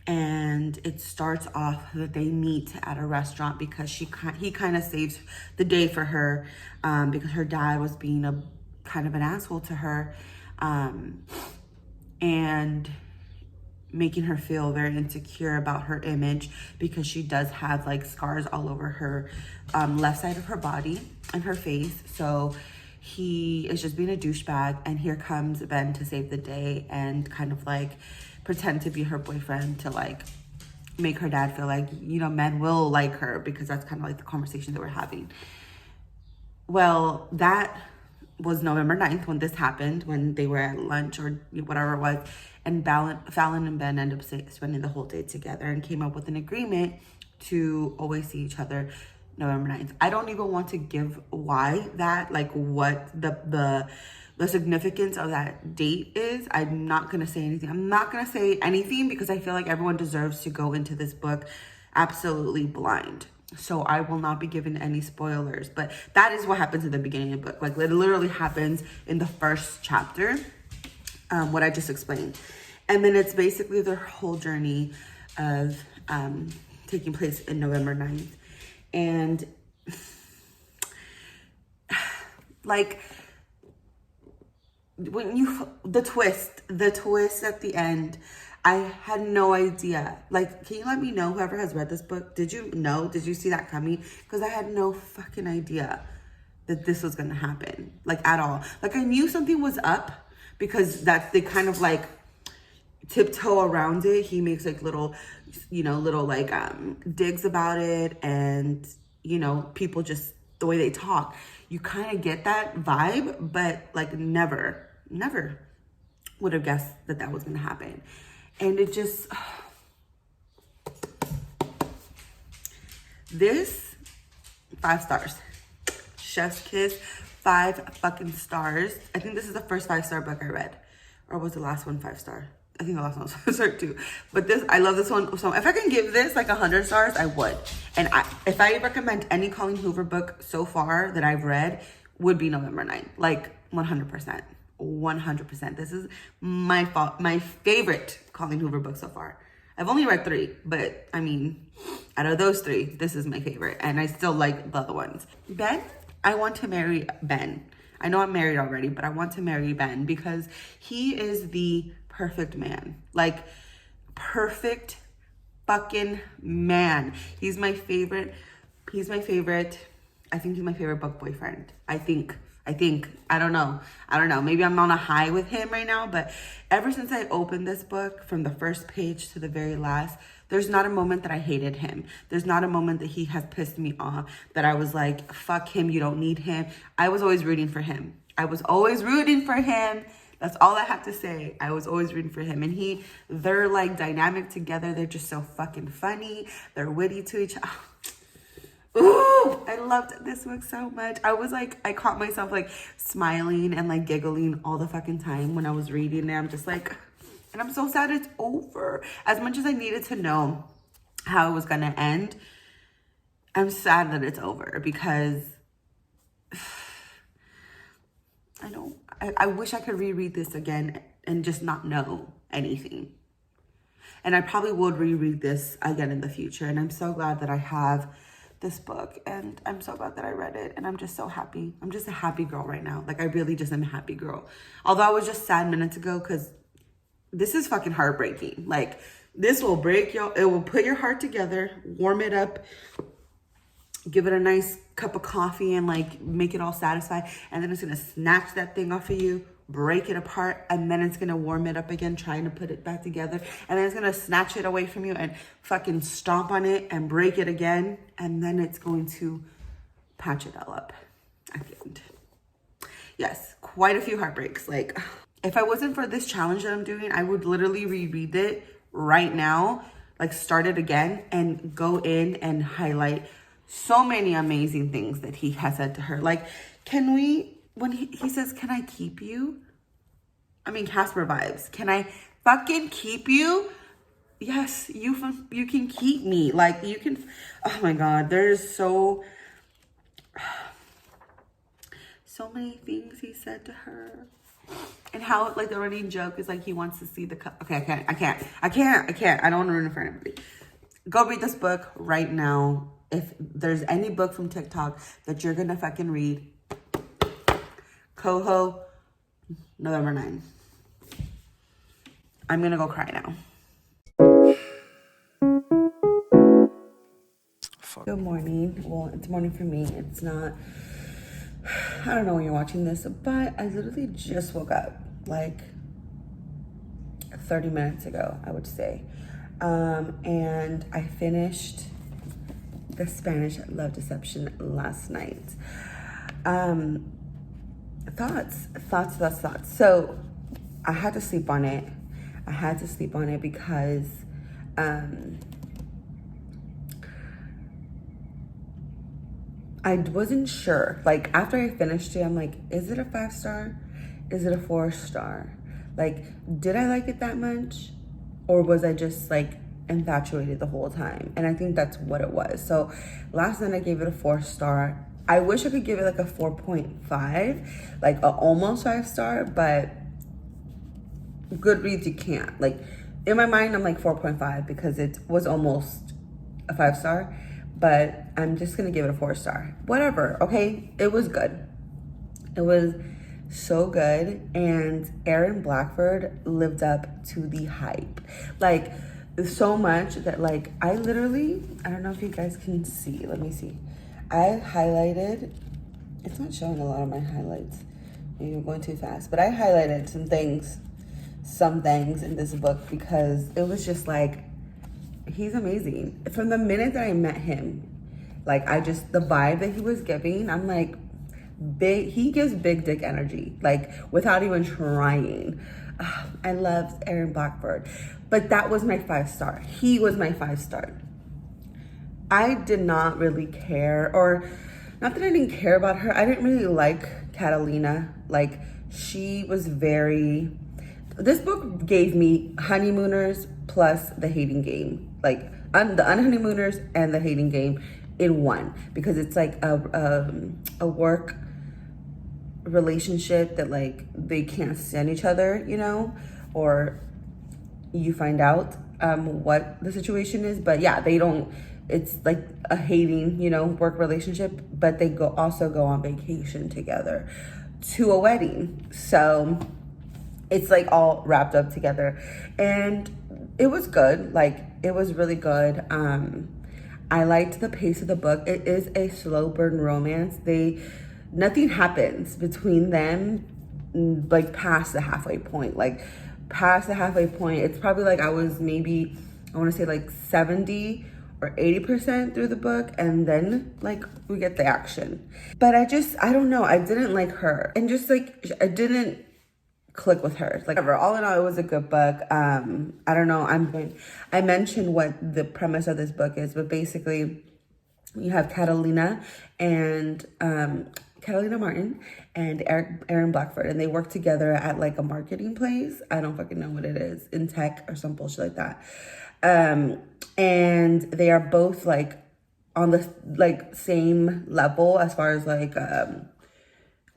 And it starts off that they meet at a restaurant because he kind of saves the day for her, because her dad was being a kind of an asshole to her, and making her feel very insecure about her image, because she does have like scars all over her left side of her body and her face. So he is just being a douchebag, and here comes Ben to save the day and kind of like pretend to be her boyfriend to like make her dad feel like, you know, men will like her, because that's kind of like the conversation that we're having. Well, that was November 9th when this happened, when they were at lunch or whatever it was, and Fallon and Ben ended up spending the whole day together and came up with an agreement to always see each other November 9th. I don't even want to give why that, like what the significance of that date is. I'm not gonna say anything. I'm not gonna say anything because I feel like everyone deserves to go into this book absolutely blind. So I will not be given any spoilers, but that is what happens in the beginning of the book. Like, it literally happens in the first chapter, what I just explained. And then it's basically their whole journey of taking place in November 9th. And like, when the twist at the end, I had no idea. Like, can you let me know, whoever has read this book, did you see that coming? Because I had no fucking idea that this was gonna happen, like, at all. Like, I knew something was up, because they kind of like tiptoe around it. He makes like little like digs about it, and you know, people just, the way they talk, you kind of get that vibe, but like never would have guessed that was gonna happen. And it just, this, 5 stars. Chef's kiss, 5 fucking stars. I think this is the first 5-star book I read. Or was the last one 5-star? I think the last one was 5-star too. But this, I love this one. So if I can give this like 100 stars, I would. And if I recommend any Colleen Hoover book so far that I've read, would be November 9th. Like 100%. 100%. This is my favorite Colleen Hoover book so far. I've only read 3, but I mean, out of those 3, this is my favorite, and I still like the other ones. Ben, I want to marry Ben. I know I'm married already, but I want to marry Ben because he is the perfect man. Like, perfect fucking man. He's my favorite. I think he's my favorite book boyfriend. I think, I don't know. Maybe I'm on a high with him right now, but ever since I opened this book, from the first page to the very last, there's not a moment that I hated him. There's not a moment that he has pissed me off, that I was like, fuck him, you don't need him. I was always rooting for him. That's all I have to say. I was always rooting for him. And they're like dynamic together. They're just so fucking funny. They're witty to each other. Ooh, I loved this book so much. I caught myself like smiling and like giggling all the fucking time when I was reading it. I'm just like, and I'm so sad it's over. As much as I needed to know how it was gonna end, I'm sad that it's over, because I wish I could reread this again and just not know anything. And I probably would reread this again in the future. And I'm so glad that I have this book, and I'm so glad that I read it, and I'm just so happy. I'm just a happy girl right now. Like, I really just am a happy girl. Although I was just sad minutes ago, because this is fucking heartbreaking. Like, this will break it will put your heart together, warm it up, give it a nice cup of coffee, and like make it all satisfied, and then it's gonna snatch that thing off of you, break it apart, and then it's gonna warm it up again, trying to put it back together, and then it's gonna snatch it away from you and fucking stomp on it and break it again, and then it's going to patch it all up at the end. Yes, quite a few heartbreaks. Like, if I wasn't for this challenge that I'm doing, I would literally reread it right now, like start it again and go in and highlight so many amazing things that he has said to her. Like, when he says, "Can I keep you?" Casper vibes. Can I fucking keep you? Yes, you can keep me. Like, you can, oh my God, there's so many things he said to her. And how, like, the running joke is like he wants to see the cup. Okay, I can't. I don't want to ruin it for anybody. Go read this book right now. If there's any book from TikTok that you're gonna fucking read, Coho, November 9. I'm gonna go cry now. Good morning. Well, it's morning for me. It's not, I don't know when you're watching this, but I literally just woke up like 30 minutes ago, I would say. And I finished the Spanish Love Deception last night. Thoughts. So I had to sleep on it. Because I wasn't sure. Like, after I finished it, I'm like, is it a 5-star? Is it a 4-star? Like, did I like it that much? Or was I just like infatuated the whole time? And I think that's what it was. So last night I gave it a 4-star. I wish I could give it like a 4.5, like a almost 5-star, but Goodreads, you can't. Like, in my mind, I'm like 4.5 because it was almost a 5-star, but I'm just gonna give it a 4-star. Whatever, okay? It was good. It was so good, and Aaron Blackford lived up to the hype. Like, so much that, like, I don't know if you guys can see. Let me see. I highlighted, it's not showing a lot of my highlights. Maybe I'm going too fast, but I highlighted some things in this book because it was just like, he's amazing. From the minute that I met him, like, the vibe that he was giving, I'm like, he gives big dick energy, like, without even trying. I loved Aaron Blackford, but that was my 5-star. He was my 5-star. I did not really care, or not that I didn't care about her. I didn't really like Catalina. Like, she was very, this book gave me honeymooners plus the hating game, like the unhoneymooners and the hating game in one, because it's like a work relationship that, like, they can't stand each other, you know, or you find out what the situation is, but yeah, it's like a hating, you know, work relationship, but they also go on vacation together to a wedding. So it's like all wrapped up together, and it was good. Like, it was really good. I liked the pace of the book. It is a slow burn romance. Nothing happens between them, like, past the halfway point. Like, past the halfway point, it's probably like I was maybe, I want to say like 70 or 80% through the book, and then, like, we get the action. But I don't know, I didn't like her, and just, like, I didn't click with her. Like, all in all, it was a good book. I don't know, I mentioned what the premise of this book is, but basically you have Catalina and Catalina Martin and Aaron Blackford, and they work together at, like, a marketing place. I don't fucking know what it is, in tech or some bullshit like that. And they are both, like, on the, like, same level as far as, like,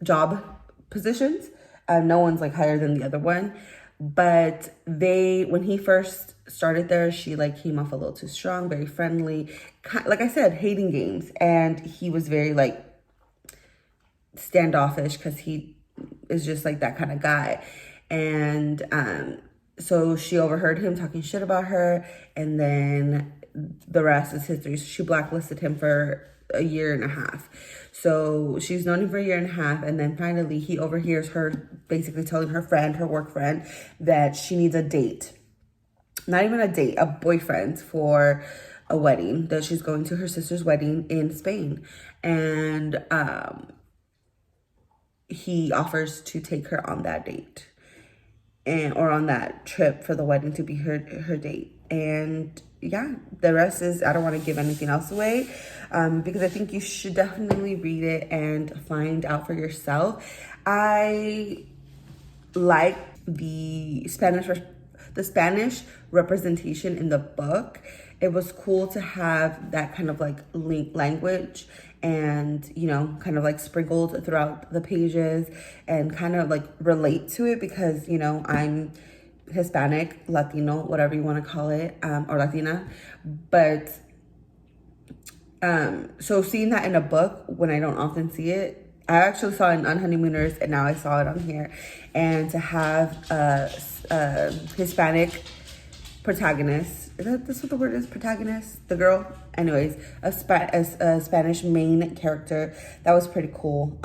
job positions. No one's, like, higher than the other one. But when he first started there, she, like, came off a little too strong, very friendly. Like I said, hating games. And he was very, like, standoffish because he is just, like, that kind of guy. And so she overheard him talking shit about her, and then the rest is history. So she blacklisted him for a year and a half. So she's known him for a year and a half, and then finally he overhears her basically telling her friend, her work friend, that she needs a date. Not even a date, a boyfriend for a wedding, that she's going to her sister's wedding in Spain. And he offers to take her on that date, or on that trip for the wedding, to be her date. And yeah, the rest is, I don't want to give anything else away, because I think you should definitely read it and find out for yourself. I like the Spanish representation in the book. It was cool to have that kind of like language and, you know, kind of like sprinkled throughout the pages and kind of like relate to it because, you know, I'm Hispanic, Latino, whatever you want to call it, or Latina. But so seeing that in a book when I don't often see it, I actually saw it in Unhoneymooners and now I saw it on here. And to have a Hispanic protagonist, is what the word is? Protagonist? The girl? Anyways, a Spanish main character, that was pretty cool.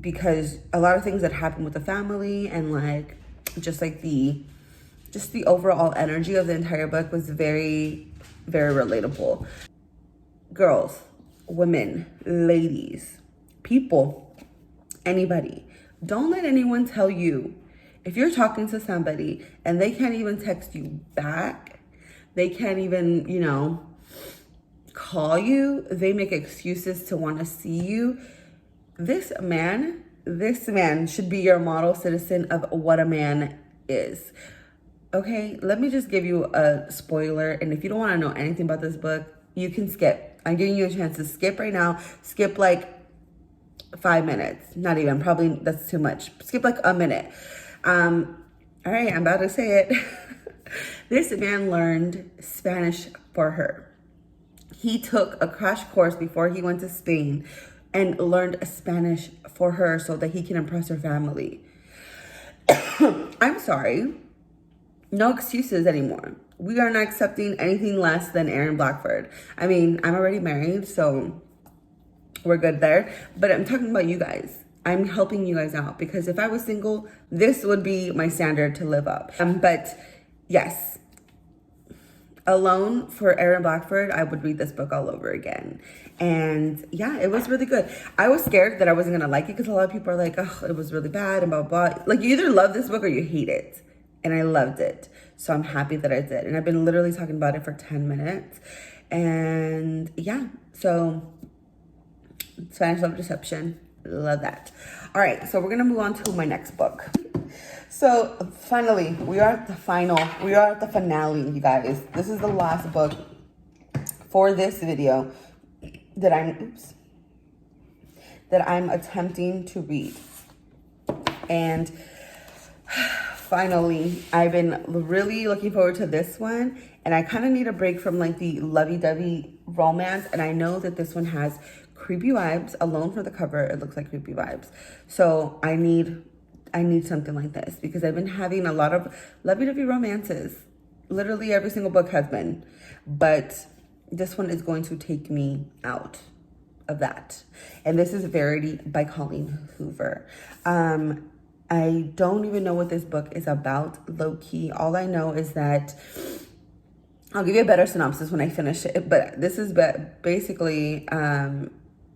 Because a lot of things that happened with the family and like, just the overall energy of the entire book was very, very relatable. Girls, women, ladies, people, anybody, don't let anyone tell you if you're talking to somebody and they can't even text you back, they can't even, you know, call you, they make excuses to want to see you. This man should be your model citizen of what a man is. Okay, let me just give you a spoiler. And if you don't want to know anything about this book, you can skip. I'm giving you a chance to skip right now. Skip like 5 minutes. Not even, probably that's too much. Skip like a minute. All right, I'm about to say it. This man learned Spanish for her. He took a crash course before he went to Spain and learned Spanish for her so that he can impress her family. I'm sorry. No excuses anymore. We are not accepting anything less than Aaron Blackford. I mean, I'm already married, so we're good there. But I'm talking about you guys. I'm helping you guys out because if I was single, this would be my standard to live up. But yes, alone for Aaron Blackford, I would read this book all over again. And yeah, it was really good. I was scared that I wasn't gonna like it because a lot of people are like, oh, it was really bad and blah, blah, blah. Like you either love this book or you hate it. And I loved it. So I'm happy that I did. And I've been literally talking about it for 10 minutes. And yeah, so Spanish Love Deception, love that. All right, so we're gonna move on to my next book. So finally, we are at the finale, you guys. This is the last book for this video that I'm attempting to read. And finally, I've been really looking forward to this one, and I kind of need a break from like the lovey-dovey romance, and I know that this one has creepy vibes. Alone for the cover, it looks like creepy vibes. So I need something like this because I've been having a lot of lovey-dovey romances. Literally every single book has been, but this one is going to take me out of that. And this is Verity by Colleen Hoover. I don't even know what this book is about, low-key. All I know is that, I'll give you a better synopsis when I finish it, but this is basically,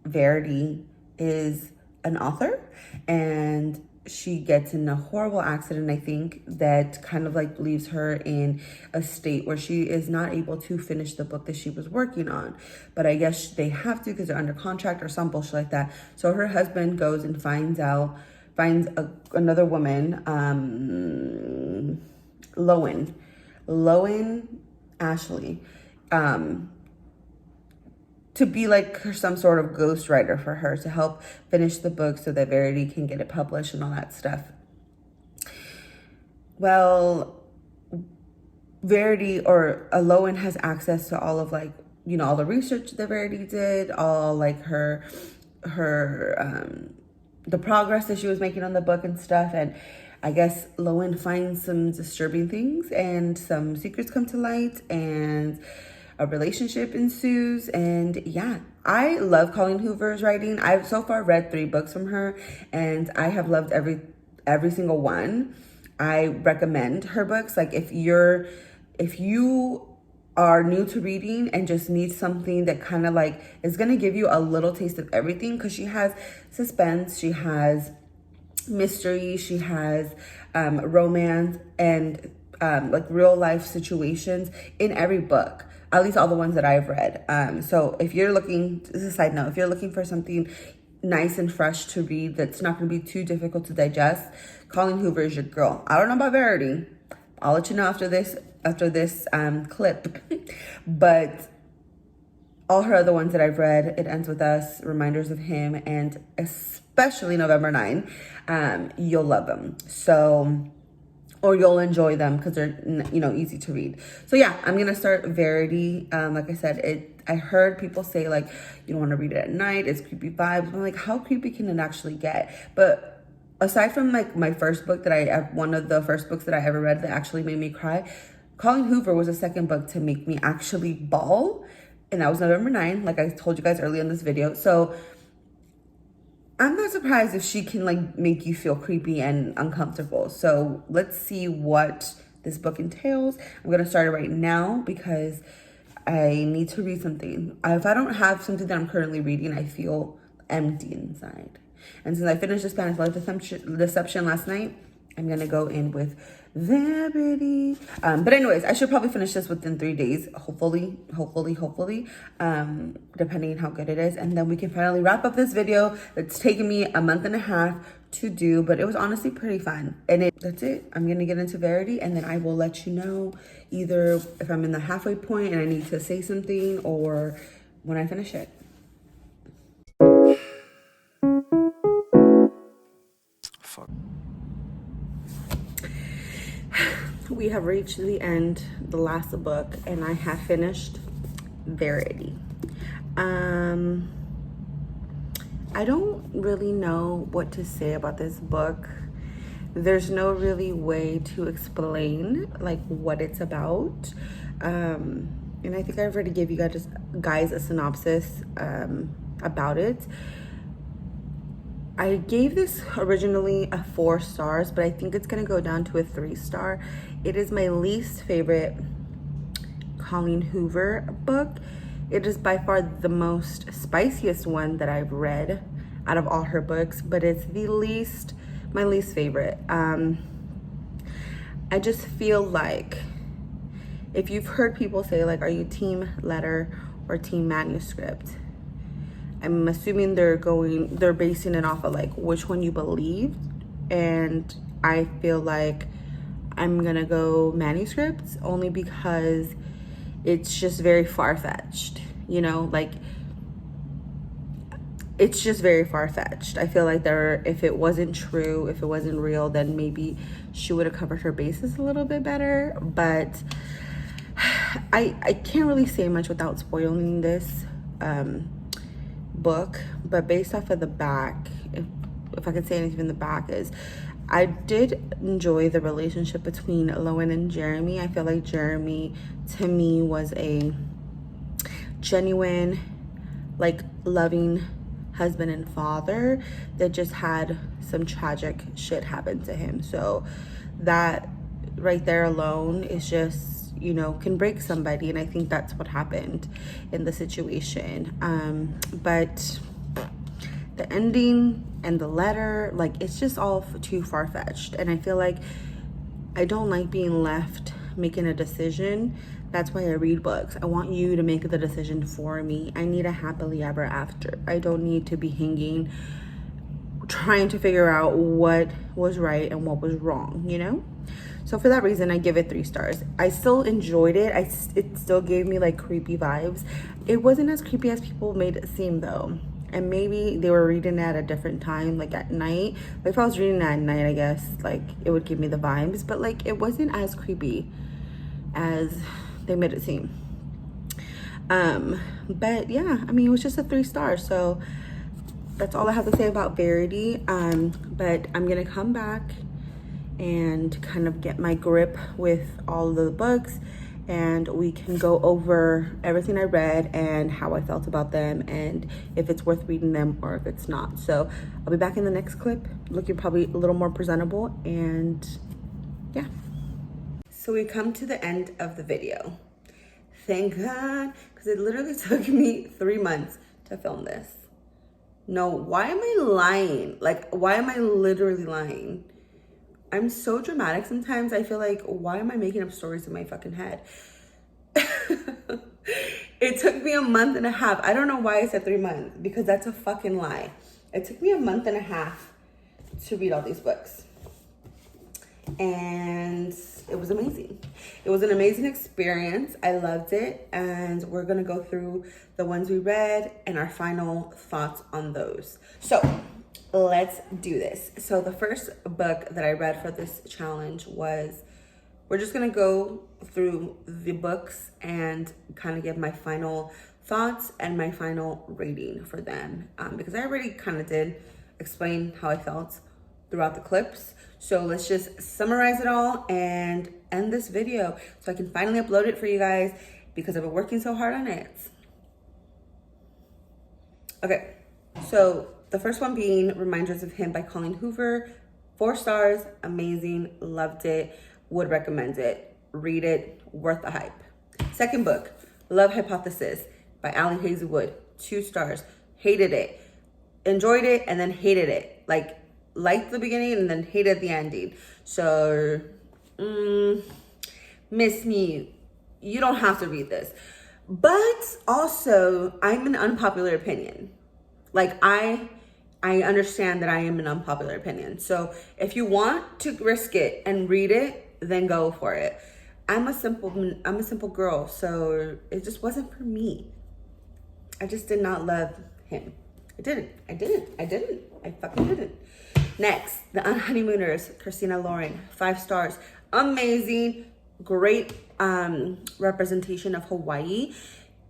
Verity is an author, and she gets in a horrible accident, I think, that kind of like leaves her in a state where she is not able to finish the book that she was working on. But I guess they have to because they're under contract or some bullshit like that. So her husband goes and finds another woman, Lowen Ashley, to be like some sort of ghostwriter for her to help finish the book so that Verity can get it published and all that stuff. Well, Verity or Lowen has access to all of like, you know, all the research that Verity did, all like her the progress that she was making on the book and stuff. And I guess Lowen finds some disturbing things and some secrets come to light and a relationship ensues. And yeah, I love Colleen Hoover's writing. I've so far read 3 books from her and I have loved every single one. I recommend her books. Like if you are new to reading and just need something that kind of like is going to give you a little taste of everything, because she has suspense, she has mystery, she has romance and like real life situations in every book, at least all the ones that I've read. So if you're looking, this is a side note, if you're looking for something nice and fresh to read, that's not going to be too difficult to digest, Colleen Hoover is your girl. I don't know about Verity. I'll let you know after this clip. But all her other ones that I've read, It Ends With Us, Reminders of Him, and especially November 9, you'll love them. So, or you'll enjoy them because they're, you know, easy to read. So yeah, I'm going to start Verity. Like I said, I heard people say like, you don't want to read it at night, it's creepy vibes. I'm like, how creepy can it actually get? But aside from like my first book one of the first books that I ever read that actually made me cry, Colleen Hoover was the second book to make me actually bawl. And that was November 9, like I told you guys earlier in this video. So I'm not surprised if she can like make you feel creepy and uncomfortable. So let's see what this book entails. I'm gonna start it right now because I need to read something. If I don't have something that I'm currently reading, I feel empty inside. And since I finished the Spanish Love Deception last night, I'm gonna go in with Verity. But anyways, I should probably finish this within 3 days, hopefully, depending on how good it is. And then we can finally wrap up this video that's taken me a month and a half to do, but it was honestly pretty fun. And that's it. I'm gonna get into Verity, and then I will let you know either if I'm in the halfway point and I need to say something, or when I finish it. Fuck. We have reached the end, the last book, and I have finished Verity. I don't really know what to say about this book. There's no really way to explain like what it's about. And I think I already gave you guys a synopsis about it. I gave this originally a 4 stars, but I think it's gonna go down to a 3-star. It is my least favorite Colleen Hoover book. It is by far the most spiciest one that I've read out of all her books, but it's my least favorite. I just feel like if you've heard people say like, are you team letter or team manuscript? I'm assuming they're basing it off of like which one you believe. And I feel like I'm gonna go manuscripts only because it's just very far-fetched, you know, like it's just very far-fetched. I feel like if it wasn't true, if it wasn't real, then maybe she would have covered her bases a little bit better. But I can't really say much without spoiling this book, but based off of the back, if I could say anything in the back, is I did enjoy the relationship between Lowen and Jeremy. I feel like Jeremy to me was a genuine, like, loving husband and father that just had some tragic shit happen to him. So that right there alone is just, you know, can break somebody. And I think that's what happened in the situation. But the ending and the letter, like, it's just all too far-fetched. And I feel like I don't like being left making a decision. That's why I read books. I want you to make the decision for me. I need a happily ever after. I don't need to be hanging, trying to figure out what was right and what was wrong, you know? So for that reason, I give it 3 stars. I still enjoyed it. It still gave me like creepy vibes. It wasn't as creepy as people made it seem though. And maybe they were reading it at a different time, like at night. Like if I was reading it at night, I guess, like it would give me the vibes. But like it wasn't as creepy as they made it seem. But yeah, I mean, it was just a 3 stars. So that's all I have to say about Verity. But I'm gonna come back and kind of get my grip with all of the books, and we can go over everything I read and how I felt about them and if it's worth reading them or if it's not. So I'll be back in the next clip looking probably a little more presentable, and yeah. So we come to the end of the video. Thank God, because it literally took me 3 months to film this. No, why am I lying? Like, why am I literally lying? I'm so dramatic sometimes. I feel like, why am I making up stories in my fucking head? It took me a month and a half. I don't know why I said 3 months, because that's a fucking lie. It took me a month and a half to read all these books. And it was amazing. It was an amazing experience. I loved it. And we're going to go through the ones we read and our final thoughts on those. So let's do this. So the first book that I read for this challenge was, we're just going to go through the books and kind of give my final thoughts and my final rating for them. Because I already kind of did explain how I felt throughout the clips. So let's just summarize it all and end this video so I can finally upload it for you guys, because I've been working so hard on it. Okay, so the first one being Reminders of Him by Colleen Hoover. 4 stars, amazing, loved it, would recommend it, read it, worth the hype. Second book, Love Hypothesis by Allie Hazelwood. 2 stars, hated it, enjoyed it, and then hated it. Liked the beginning and then hated the ending. So, miss me, you don't have to read this. But also, I'm an unpopular opinion. I understand that I am an unpopular opinion. So if you want to risk it and read it, then go for it. I'm a simple girl, so it just wasn't for me. I just did not love him. I didn't. I fucking didn't. Next, The Unhoneymooners, Christina Lauren. 5 stars. Amazing. Great representation of Hawaii.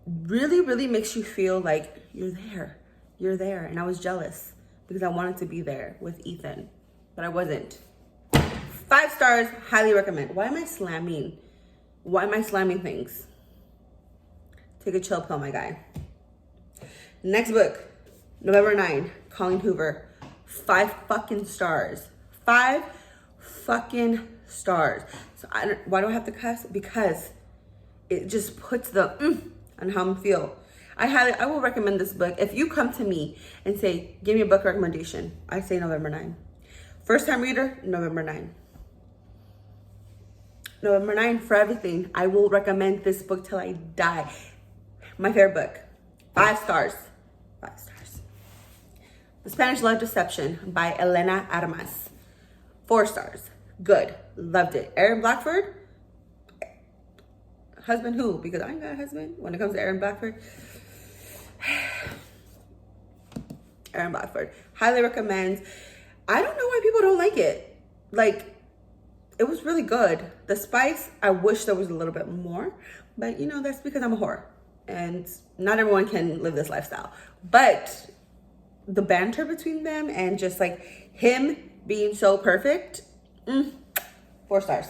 Really, really makes you feel like you're there. You're there. And I was jealous because I wanted to be there with Ethan, but I wasn't. 5 stars. Highly recommend. Why am I slamming? Why am I slamming things? Take a chill pill, my guy. Next book, November 9, Colleen Hoover. 5 fucking stars. 5 fucking stars. So why do I have to cuss? Because it just puts the on how I feel. I will recommend this book. If you come to me and say, give me a book recommendation, I say November 9. First time reader, November 9. November 9 for everything. I will recommend this book till I die. My favorite book. 5 stars. 5 stars. The Spanish Love Deception by Elena Armas. 4 stars. Good. Loved it. Aaron Blackford. Husband who? Because I ain't got a husband when it comes to Aaron Blackford. Aaron Blackford. Highly recommend. I don't know why people don't like it. It was really good. The spice, I wish there was a little bit more. But, that's because I'm a whore. And not everyone can live this lifestyle. But the banter between them and just him being so perfect, 4 stars.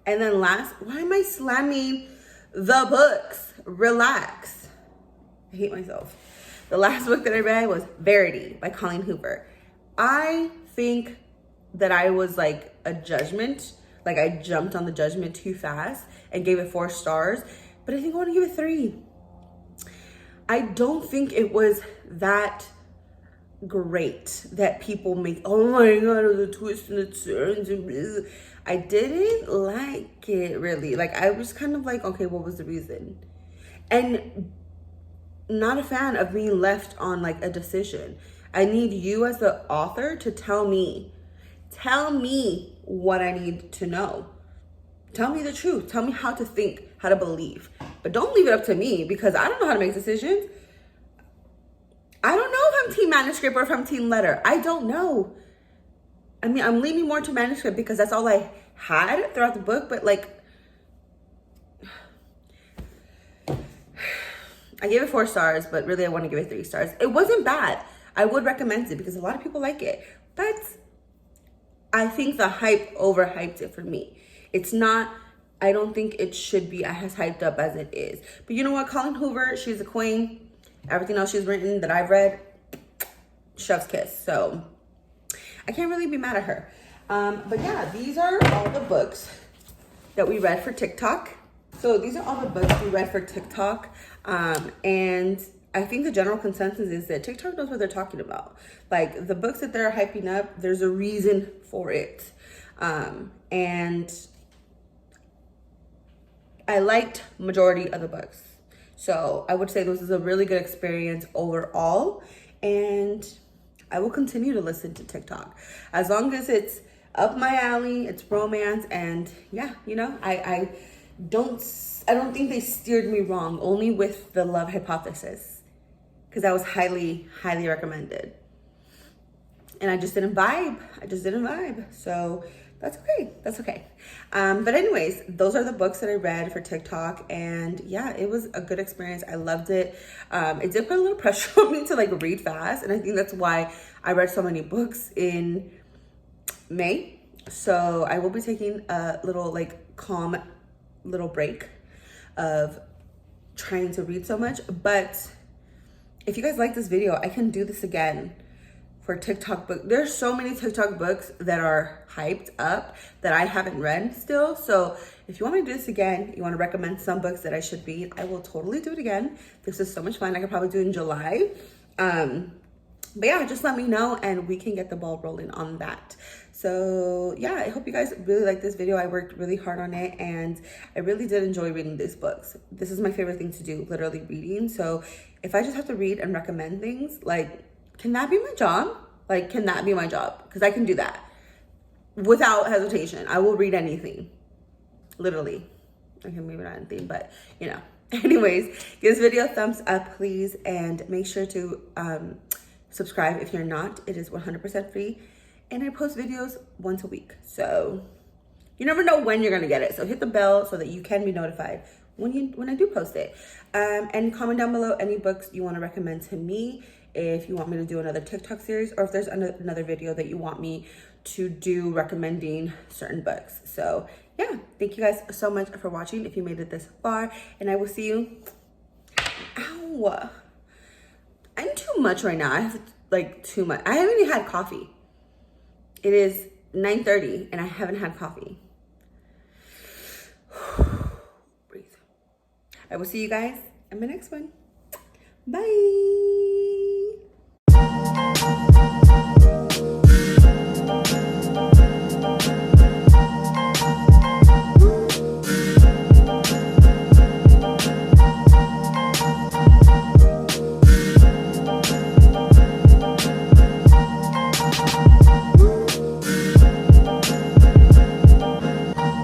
And then last, why am I slamming the books? Relax. I hate myself. The last book that I read was Verity by Colleen Hoover. I think that I was a judgment. I jumped on the judgment too fast and gave it 4 stars. But I think I want to give it 3. I don't think it was that great that people make, oh my god, the twists and the turns and blah. I didn't like it really. I was kind of okay, what was the reason? And not a fan of being left on a decision. I need you as the author to tell me what I need to know. Tell me the truth. Tell me how to think, how to believe. But don't leave it up to me, because I don't know how to make decisions. I don't know if I'm team manuscript or if I'm team letter. I don't know. I mean, I'm leaning more to manuscript because that's all I had throughout the book. But I gave it 4 stars, but really I want to give it 3 stars. It wasn't bad. I would recommend it because a lot of people like it. But I think the hype overhyped it for me. It's not, I don't think it should be as hyped up as it is. But you know what? Colleen Hoover, she's a queen. Everything else she's written that I've read, chef's kiss. So I can't really be mad at her. But yeah, these are all the books that we read for TikTok. So these are all the books we read for TikTok. And I think the general consensus is that TikTok knows what they're talking about. The books that they're hyping up, there's a reason for it. And I liked majority of the books. So I would say this is a really good experience overall. And I will continue to listen to TikTok as long as it's up my alley, it's romance, and yeah, you know, I don't think they steered me wrong, only with the Love Hypothesis, because that was highly recommended. And I just didn't vibe. So that's okay. But anyways, those are the books that I read for TikTok. And yeah, it was a good experience. I loved it. It did put a little pressure on me to like read fast. And I think that's why I read so many books in May. So I will be taking a little like calm little break of trying to read so much. But if you guys like this video, I can do this again for TikTok book. There's so many TikTok books that are hyped up that I haven't read still. So if you want me to do this again, you want to recommend some books that I should read, I will totally do it again. This is so much fun. I could probably do it in July. But yeah, just let me know and we can get the ball rolling on that. So yeah, I hope you guys really like this video. I worked really hard on it and I really did enjoy reading these books. This is my favorite thing to do, literally reading. So if I just have to read and recommend things, like, can that be my job? Like, can that be my job? Because I can do that without hesitation. I will read anything, literally. Okay, maybe not anything, but you know. Anyways, give this video a thumbs up, please, and make sure to subscribe if you're not. It is 100% free, and I post videos once a week. So you never know when you're gonna get it. So hit the bell so that you can be notified when I do post it. And comment down below any books you want to recommend to me, if you want me to do another TikTok series, or if there's another video that you want me to do recommending certain books. So yeah, thank you guys so much for watching if you made it this far, and I will see you. Ow, I'm too much right now. I have like too much. I haven't even had coffee. It is 9:30 and I haven't had coffee. Breathe. I will see you guys in my next one. Bye.